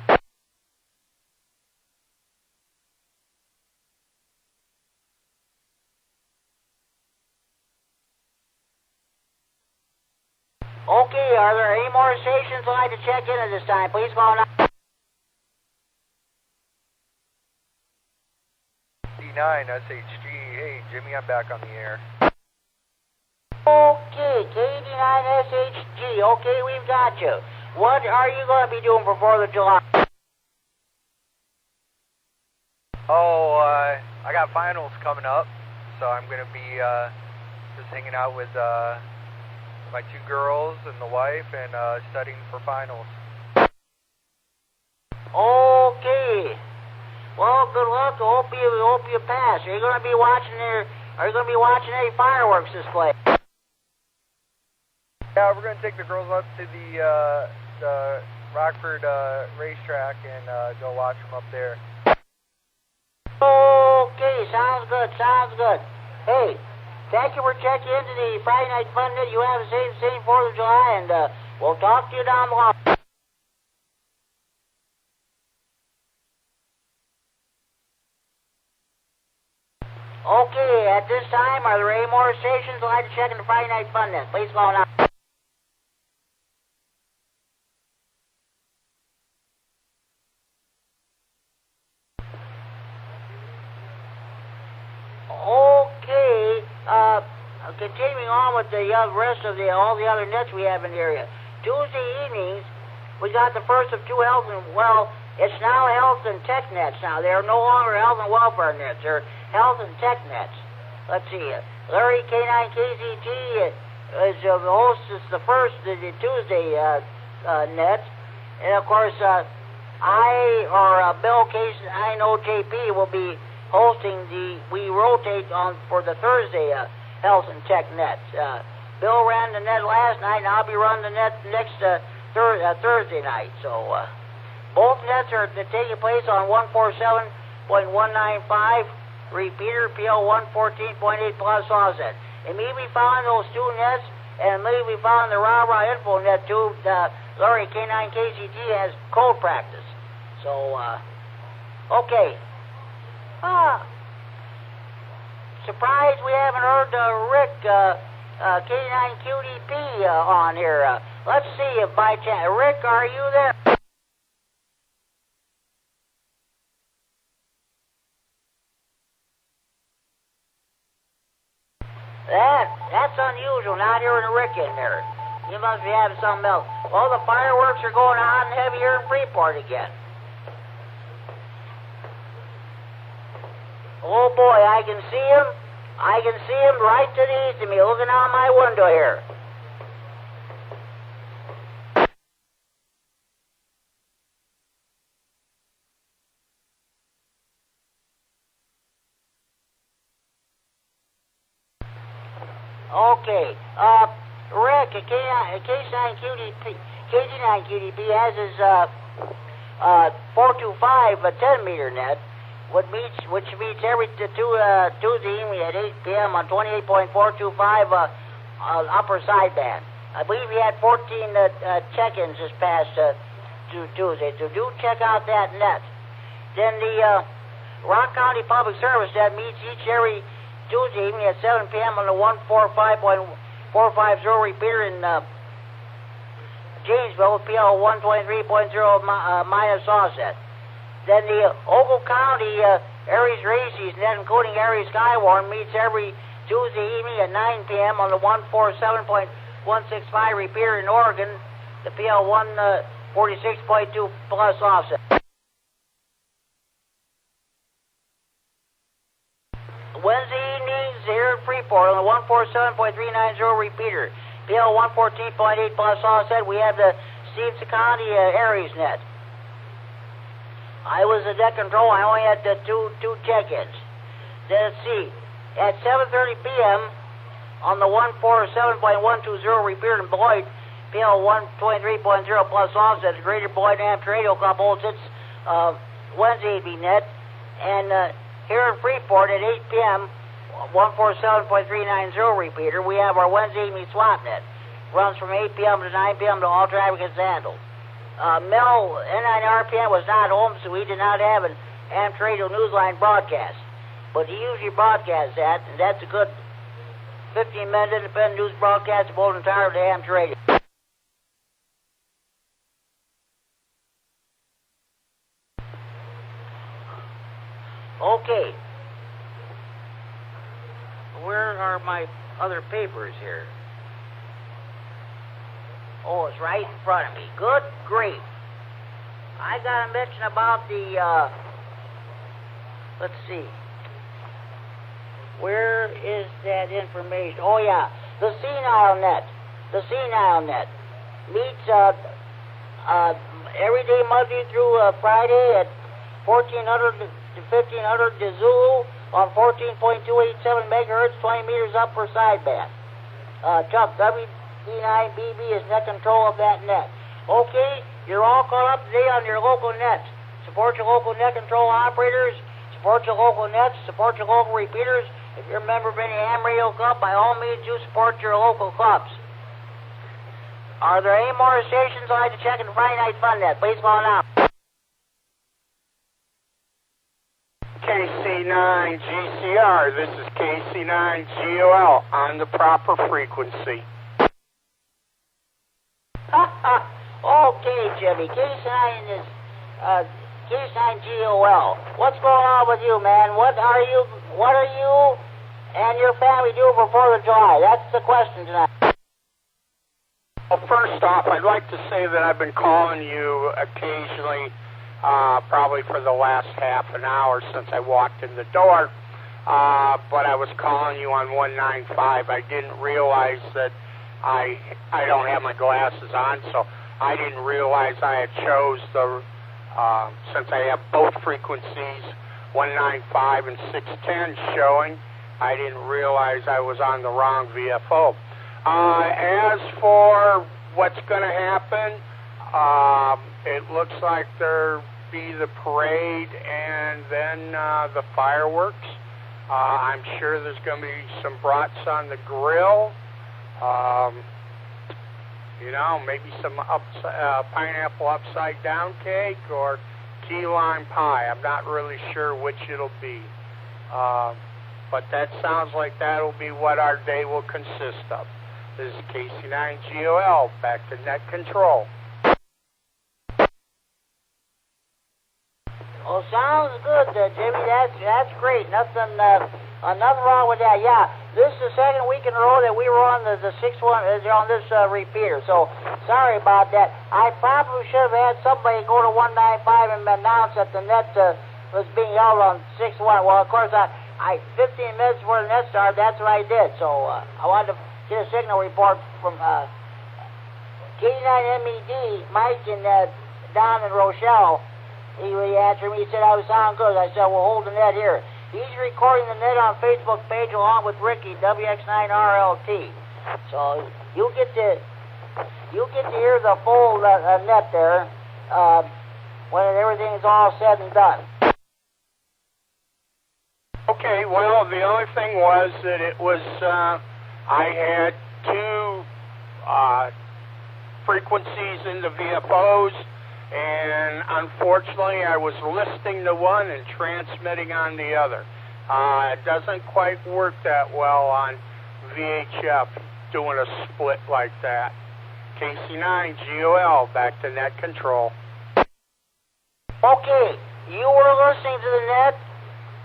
Okay, are there any more stations I'd like to check in at this time? Please go on. D9 SHG. Hey, Jimmy, I'm back on the air. Okay, KD9 SHG. Okay, we've got you. What are you going to be doing for 4th of July? Oh, I got finals coming up, so I'm going to be just hanging out with my 2 girls and the wife and studying for finals. Okay. Well, good luck. I hope you pass. Are you going to be watching any fireworks display? Yeah, we're going to take the girls up to the Rockford racetrack and go watch them up there. Okay, sounds good. Hey, thank you for checking into the Friday Night Fun Net. You have a safe 4th of July, and we'll talk to you down the line. Okay, at this time, are there any more stations I'd like to check in the Friday Night Fun Net? Please go on. Okay, continuing on with the rest of all the other nets we have in the area. Tuesday evenings, we got the first of 2 health and, well, it's now health and tech nets now. They're no longer health and welfare nets. They're health and tech nets. Let's see. Larry K9KZG is the host. It's the first, the Tuesday nets. And, of course, Bill Case, I know JP will be hosting we rotate on for the Thursday health and tech nets. Bill ran the net last night, and I'll be running the net next Thursday night. So both nets are taking place on 147.195 repeater, PL 114.8 plus offset. Immediately following those two nets, and immediately following the Rah-Rah info net tube, Larry K9KCT has code practice. So, okay. Surprised we haven't heard Rick K9QDP on here. Let's see if by chance. Rick, are you there? That's unusual, not hearing a Rick in there. You must be having something else. Well, the fireworks are going hot and heavy here in Freeport again. Oh boy, I can see him. I can see him right to the east of me, looking out my window here. Okay, Rick, KD9QDP has his 425 10-meter net, which meets every Tuesday evening at 8 p.m. on 28.425 upper sideband. I believe he had 14 check-ins this past Tuesday, so do check out that net. Then the Rock County Public Service net meets each every Tuesday evening at 7 p.m. on the 145.450 repeater in Janesville with PL 123.0 minus offset. Then the Ogle County Aries Races net, including Aries Skywarn, meets every Tuesday evening at 9 p.m. on the 147.165 repeater in Oregon, the PL 146.2 plus offset. Wednesday evenings here in Freeport on the 147.390 repeater, PL 114.8 plus offset, we have the Stevenson County Aries net. I was the deck control. I only had two check-ins. Then let's see. At 7:30 p.m. on the 147.120 repeater in Beloit, PL 123.0 plus offset, the Greater Beloit Amateur Radio Club holds its Wednesday evening net. And here in Freeport at 8 p.m., 147.390 repeater, we have our Wednesday evening swap net. Runs from 8 p.m. to 9 p.m. to all traffic is handled. Mel, N9RPN was not home, so he did not have an Amateur Radio Newsline broadcast. But he usually broadcasts that, and that's a good 15-minute independent news broadcast of both entire of the Amateur Radio. Okay. Where are my other papers here? Oh, it's right in front of me. Good grief. I got to mention about the, let's see. Where is that information? Oh, yeah. The Senile net. The Senile net meets every day, Monday through Friday at 1400 to 1500 to Zulu on 14.287 megahertz, 20 meters up per sideband. Chuck, WD9BB is net control of that net. Okay, you're all caught up today on your local nets. Support your local net control operators. Support your local nets. Support your local repeaters. If you're a member of any ham radio club, by all means, you support your local clubs. Are there any more stations I'd like to check in the Friday Night Fun Net? Please call now. KC9GCR, this is KC9GOL on the proper frequency. Okay, Jimmy. K9 is K9GOL. What's going on with you, man? What are you and your family doing for 4th of July? That's the question tonight. Well, first off, I'd like to say that I've been calling you occasionally, probably for the last half an hour since I walked in the door, but I was calling you on 195. I didn't realize that I don't have my glasses on, so I didn't realize I had chose the, since I have both frequencies, 195 and 610 showing, I didn't realize I was on the wrong VFO. As for what's going to happen, it looks like there'll be the parade and then the fireworks. I'm sure there's going to be some brats on the grill. You know, maybe some pineapple upside down cake or key lime pie. I'm not really sure which it'll be. But that sounds like that'll be what our day will consist of. This is KC9GOL, back to net control. Well, sounds good, Jimmy. That's great. Nothing wrong with that. Yeah, this is the second week in a row that we were on the sixth one on this repeater. So sorry about that. I probably should have had somebody go to 195 and announce that the net was being held on 6-1. Well, of course, I 15 minutes before the net started, that's what I did. So I wanted to get a signal report from K9MED, Mike, and Don and Rochelle. He answered me. He said I was sound good. I said, well, hold the net here. He's recording the net on Facebook page along with Ricky, WX9RLT. So you get to hear the full net there when everything's all said and done. Okay, well, the only thing was that it was, I had two frequencies in the VFOs, and unfortunately I was listening to one and transmitting on the other. It doesn't quite work that well on VHF, doing a split like that. KC9GOL, back to net control. Okay, you were listening to the net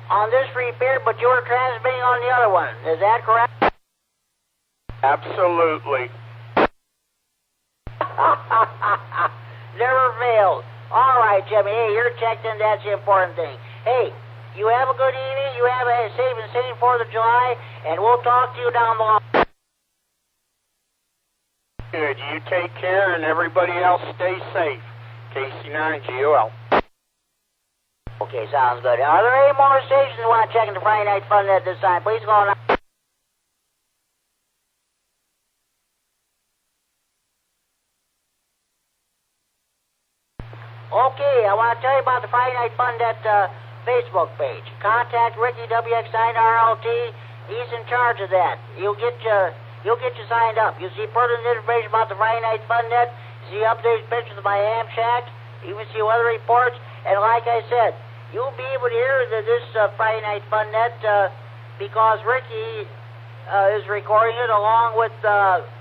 on this repeater, but you were transmitting on the other one. Is that correct? Absolutely. Never fails. All right, Jimmy. Hey, you're checked in. That's the important thing. Hey, you have a good evening. You have a safe and sane 4th of July, and we'll talk to you down the line. Good. You take care, and everybody else stay safe. KC9GOL. Okay, sounds good. Are there any more stations who want to check into Friday Night Fun at this time? Please go on. Okay, I want to tell you about the Friday Night Fun Net Facebook page. Contact Ricky WX9RLT. He's in charge of that. He'll get you signed up. You'll see pertinent information about the Friday Night Fun Net. See updated pictures of my ham shack. Even see weather reports. And like I said, you'll be able to hear this Friday Night Fun Net because Ricky is recording it along with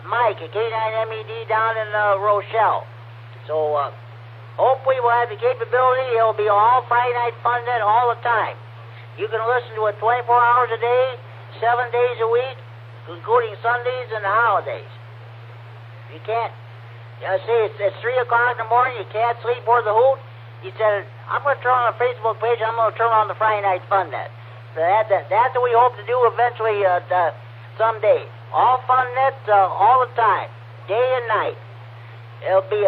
Mike at K9MED down in Rochelle. So hopefully we'll have the capability. It'll be all Friday Night Fun Net all the time. You can listen to it 24 hours a day, 7 days a week, including Sundays and the holidays. You can't, see, it's 3 o'clock in the morning, you can't sleep for the hoot. He said, I'm going to turn on the Facebook page, I'm going to turn on the Friday Night Fun Net. So that's what we hope to do eventually someday. All Fun Net all the time, day and night. It'll be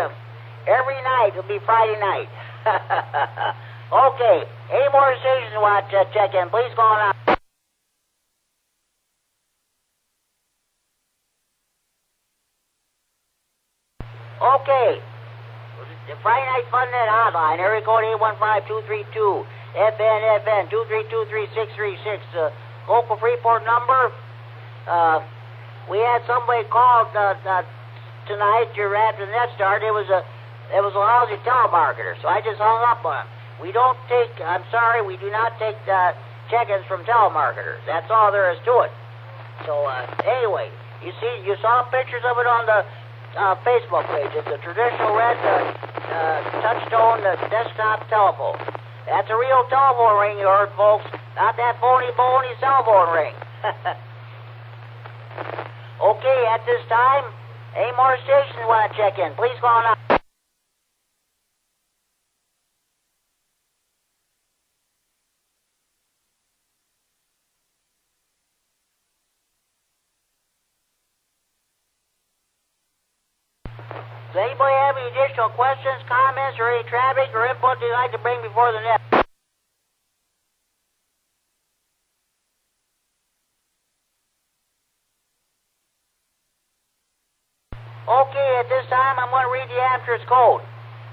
every night, it'll be Friday night. Okay, any more stations you want to check in, please go on out. Okay. The Friday Night Fun Net hotline, area code 815-232-FN, 232-3636, local Freeport number. We had somebody called tonight, after the net started. It was a lousy telemarketer, so I just hung up on him. We don't take, I'm sorry, we do not take check-ins from telemarketers. That's all there is to it. So anyway, you saw pictures of it on the Facebook page. It's a traditional red touch-tone desktop telephone. That's a real telephone ring, you heard, folks. Not that phony cell phone ring. Okay, at this time, any more stations want to check in? Please call now. Does anybody have any additional questions, comments, or any traffic or input they'd like to bring before the net? Okay, at this time I'm going to read the Amter's code.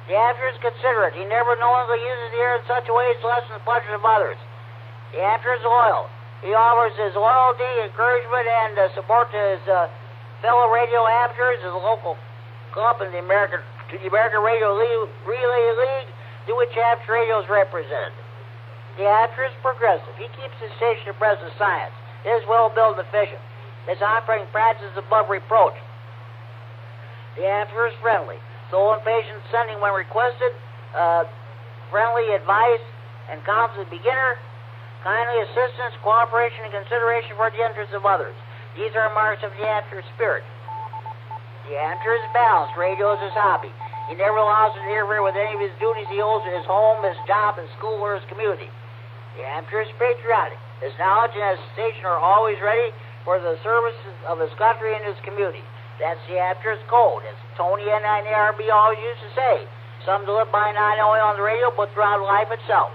The Amter is considerate. He never knowingly uses the air in such a way as to lessen the pleasure of others. The Amter is loyal. He offers his loyalty, encouragement, and support to his fellow radio amateurs, his local club, and the American Radio Relay League, to which amateur radios represent. The Amter is progressive. He keeps his station abreast of science. It is well-built and efficient. His operating practice is above reproach. The Amter is friendly. Slow and patient sending when requested. Friendly advice and counsel to the beginner. Kindly assistance, cooperation, and consideration for the interests of others. These are marks of the Amter spirit. The Amter is balanced. Radio is his hobby. He never allows to interfere with any of his duties he owes to his home, his job, his school, or his community. The Amter is patriotic. His knowledge and his station are always ready for the services of his country and his community. That's the Amter's code. As Tony N9ARB always used to say, some to live by not only on the radio, but throughout life itself.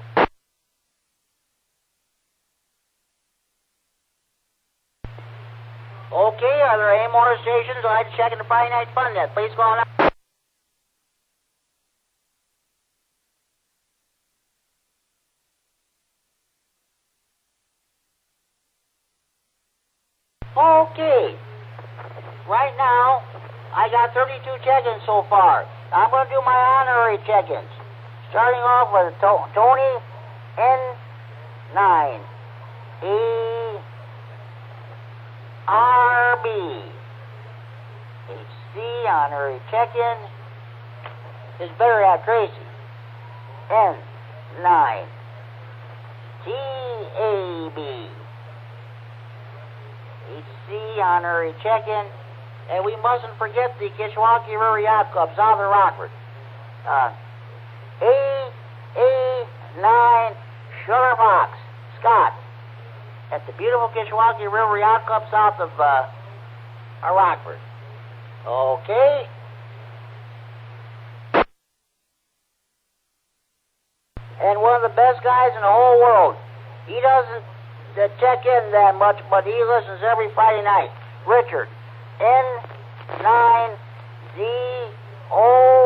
Okay, are there any more stations I'd like to check in the Friday Night Fun Net? Please go on up. Okay. Right now, I got 32 check-ins so far. I'm going to do my honorary check-ins. Starting off with Tony N9 ARB HC honorary check-in. It's better at Tracy. N9 TAB HC honorary check-in. And we mustn't forget the Kishwaukee River Yacht Club, south of Rockford. A9 Sugar Fox, Scott, at the beautiful Kishwaukee River Yacht Club, south of Rockford. Okay. And one of the best guys in the whole world. He doesn't check in that much, but he listens every Friday night. Richard. N9ZO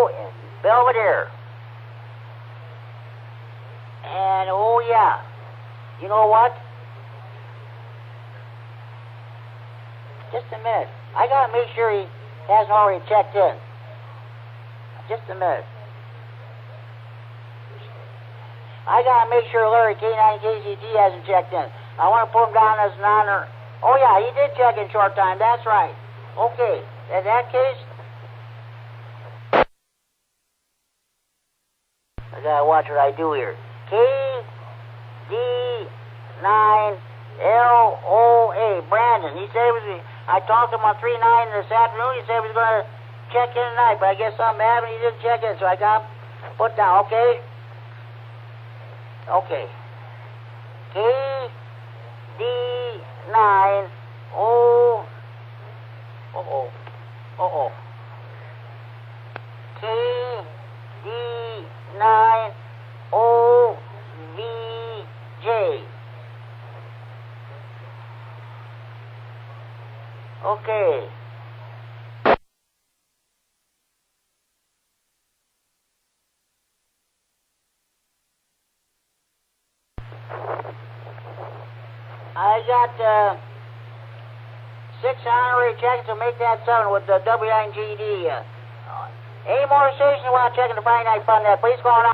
in Belvedere. And oh yeah, you know what? Just a minute. I gotta make sure he hasn't already checked in. Just a minute. I gotta make sure Larry K9KCT hasn't checked in. I want to put him down as an honor. Oh yeah, he did check in short time. That's right. Okay, in that case, I gotta watch what I do here. KD9LOA, Brandon. He said it was. I talked to him on 3-9 this afternoon. He said he was going to check in tonight, but I guess something happened. He didn't check in, so I got him put down. Okay. Okay. KD9O. KD9OVJ. Okay. I got 6 honorary checks to make that 7 with the W9GD. Any more stations want to check in the Friday Night Fun Net? Please call on.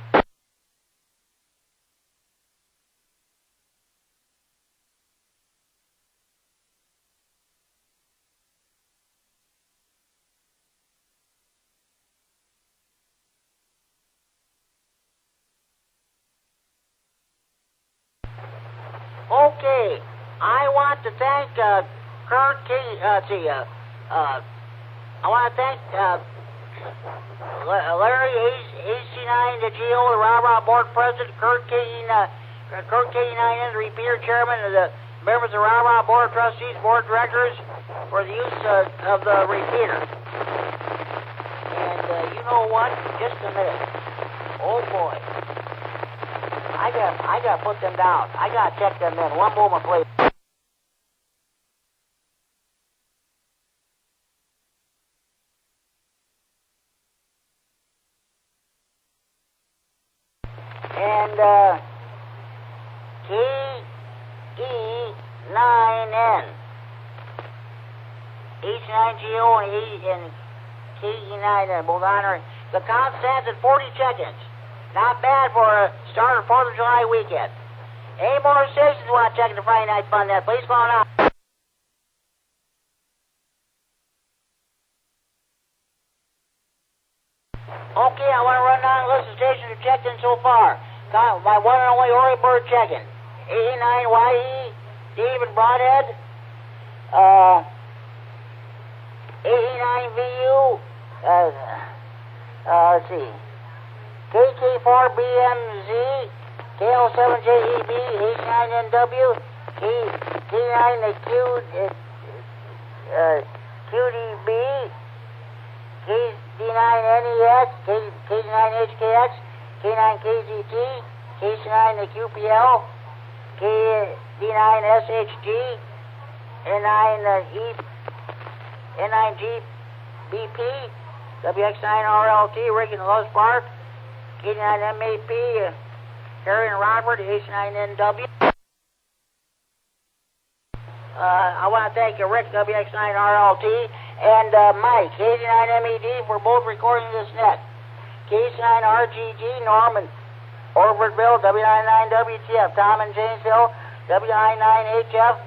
Okay, I want to thank Kurt I want to thank Larry AC9, the GO, the Rah-Rah Board President, Kurt K9N, the Repeater Chairman, and the members of the Rah-Rah Board of Trustees, Board of Directors, for the use of the repeater. And you know what? Just a minute. Oh boy. I gotta put them down. I gotta check them in. One moment, please. and KE9N. H9GO and KE9N, both honor. The count stands at 40 check-ins. Not bad for a start of 4th of July weekend. Any more stations want to check in the Friday Night Fun Net, please call now. Okay, I want to run down the list of stations who checked in so far. My one and only Ori Bird checking. 89YE, David Broadhead. 89VU. Let's see. KK4BMZ, KL7JEB, H9NW, K9QDB, K9NEX, K9HKX, K9KZT, K9QPL, K9SHG, N9GBP, WX9RLT, Rick in Loves Park, K9MAP, Harry and Robert, H9NW. I want to thank Rick, WX9RLT, and Mike, K9MED, for both recording this net. K9RGG, Norman, Orfordville, W99WTF, Tom in Janesville, W99HF,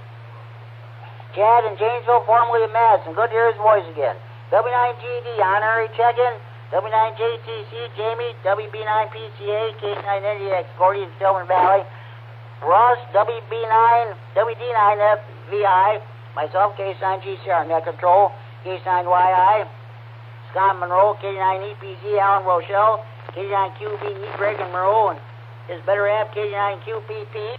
Chad in Janesville, formerly of Madison. Good to hear his voice again. W9GD, honorary check-in. W9JTC, Jamie, WB9PCA, K9NDX, Gordy in Stillman Valley. Russ, WD9FVI, myself, K9GCR, Net Control, K9YI, Scott Monroe, K9EPZ, Alan Rochelle, K9QVE, Greg and Monroe, and his better half, K9QPP.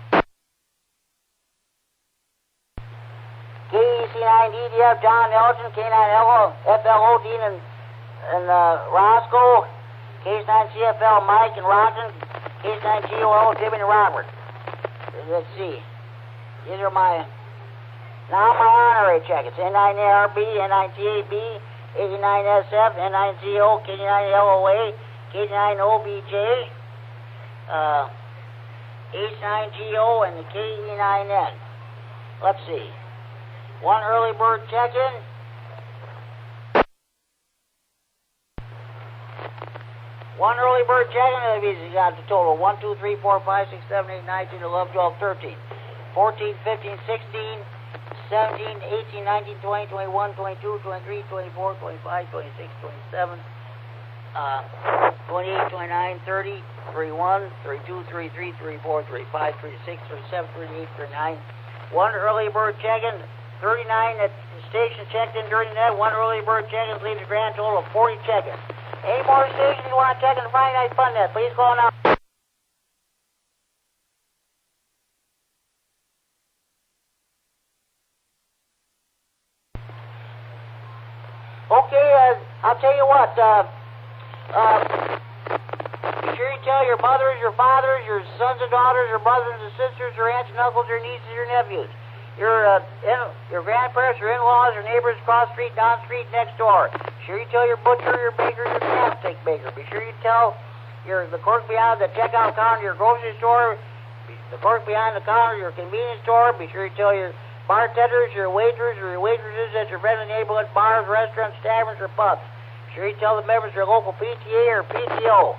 KEC9DDF, John Elgin, K9FLO, Dean and Roscoe, K9CFL, Mike and Roger, K9GOL, Jimmy and Robert. Let's see. These are my honorary check-ins. N9ARB, N9TAB, 89SF, N9CO, K9LOA, K9OBJ, H9GO, and the KE9N. Let's see. One early bird check-in. One early bird check-in. He's got the total 1, 2, 3, 4, 5, 6, 7, 8, 9, 10, 11, 12, 13, 14, 15, 16, 17, 18, 19, 20, 21, 22, 23, 24, 25, 26, 27, 28, 29, 30, 31, 32, 33, 34, 35, 36, 37, 38, 39. One early bird check-in. 39 at the station checked in during the net. One early bird check-in leaves a grand total of 40 check-ins. Any more stations you want to check in the Friday Night Fun Net, please call now. Okay, I'll tell you what. Be sure you tell your mothers, your fathers, your sons and daughters, your brothers and sisters, your aunts and uncles, your nieces, your nephews, your grandparents, your in-laws, your neighbors across the street, down the street, next door. Be sure you tell your butcher, your baker, your chapstick baker. Be sure you tell the clerk behind the checkout counter, your grocery store, the clerk behind the counter, your convenience store. Be sure you tell your bartenders, your waiters, or your waitresses at your friendly neighborhood bars, restaurants, taverns, or pubs. Be sure you tell the members of your local PTA or PTO,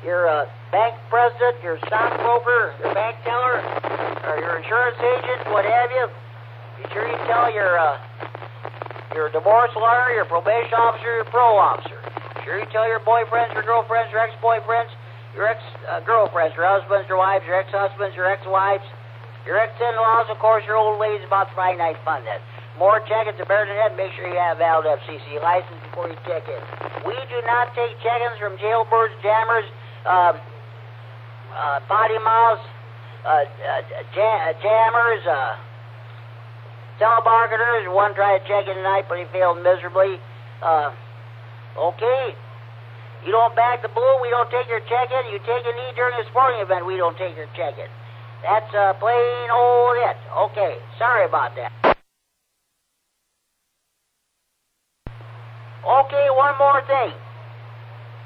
your bank president, your stockbroker, your bank teller, or your insurance agent, what have you. Be sure you tell your divorce lawyer, your probation officer, your parole officer. Be sure you tell your boyfriends, your girlfriends, your ex-boyfriends, your ex-girlfriends, your husbands, your wives, your ex-husbands, your ex-wives, your ex-in-laws, of course, your old ladies about the Friday Night Fun Net. More check-ins at Bear Net. Make sure you have a valid FCC license before you check in. We do not take check-ins from jailbirds, jammers, potty mouths, jammers, telemarketers. One tried to check in tonight, but he failed miserably. Okay. You don't back the blue, we don't take your check-in. You take a knee during a sporting event, we don't take your check-in. That's plain old it. Okay, sorry about that. Okay, one more thing.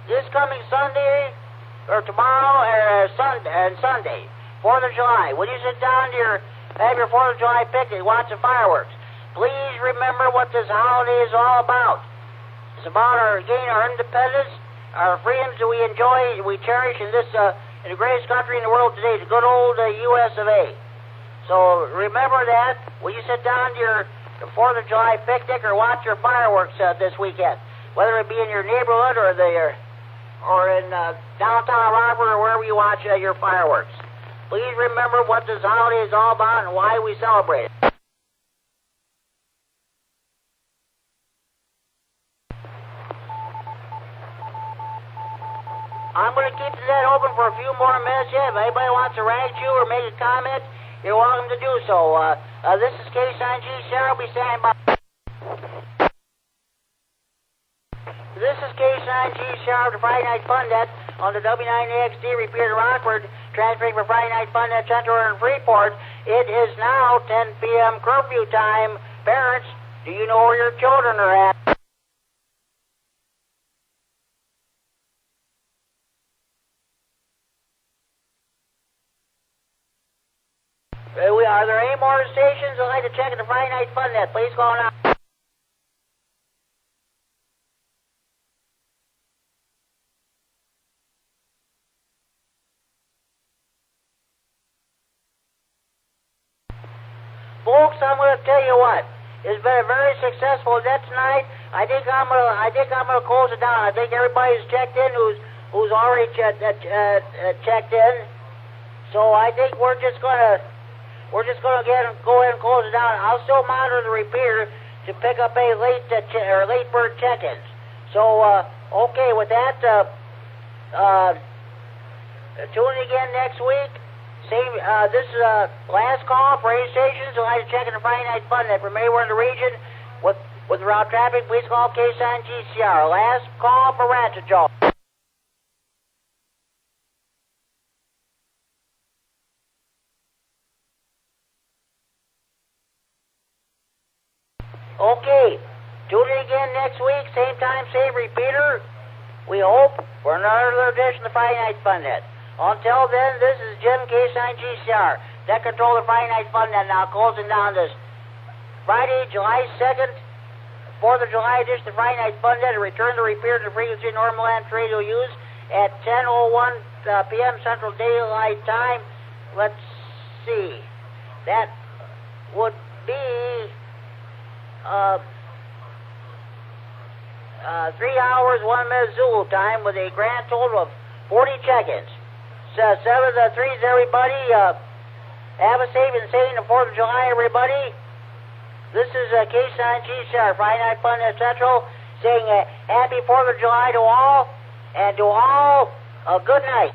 This coming Sunday, or tomorrow or Sunday, 4th of July, when you sit down to have your 4th of July picnic, watch the fireworks, please remember what this holiday is all about. It's about our gaining our independence, our freedoms that we enjoy, we cherish in this in the greatest country in the world today, the good old U.S. of A. So remember that when you sit down to your 4th of July picnic or watch your fireworks this weekend, whether it be in your neighborhood or in downtown Rockford or wherever you watch your fireworks. Please remember what this holiday is all about and why we celebrate it. I'm going to keep the net open for a few more minutes yet. If anybody wants to rag you or make a comment, you're welcome to do so. This is K-Sign G. Sarah will be standing by. This is K-Sign G. Sarah of the Friday Night Fun Net on the W9XD repeater in Rockford, transferring for Friday Night Fun Net Central in Freeport. It is now 10 p.m. curfew time. Parents, do you know where your children are at? Are there any more stations that'd like to check in the Friday Night Fun Net? Please call now. Folks, I'm going to tell you what. It's been a very successful net tonight. I think I'm gonna close it down. I think everybody's checked in who's already checked in. So I think we're just gonna go ahead and close it down. I'll still monitor the repeater to pick up any late bird check-ins. So okay, with that, tune in again next week. This is last call for any stations who like to check in the Friday Night Fun Net from anywhere in the region with route traffic. Please call K-Sign GCR. Last call for Ratchet Jaw. Okay, tune in again next week, same time, same repeater. We hope for another edition of the Friday Night Fun Net. Until then, this is Jim K-Sign GCR, Net Control of the Friday Night Fun Net. Now closing down this Friday, July 2nd, 4th of July edition of the Friday Night Fun Net, and return the repeater to frequency normal and radio use at 10:01 p.m. Central Daylight Time. Let's see. That would be 3 hours, 1 minute Zulu time with a grand total of 40 check-ins. 7 to 3s, everybody. Have a safe and sane 4th of July, everybody. This is K-Sign G-Star, Friday Night Fun Net Central, saying happy 4th of July to all, and to all, a good night.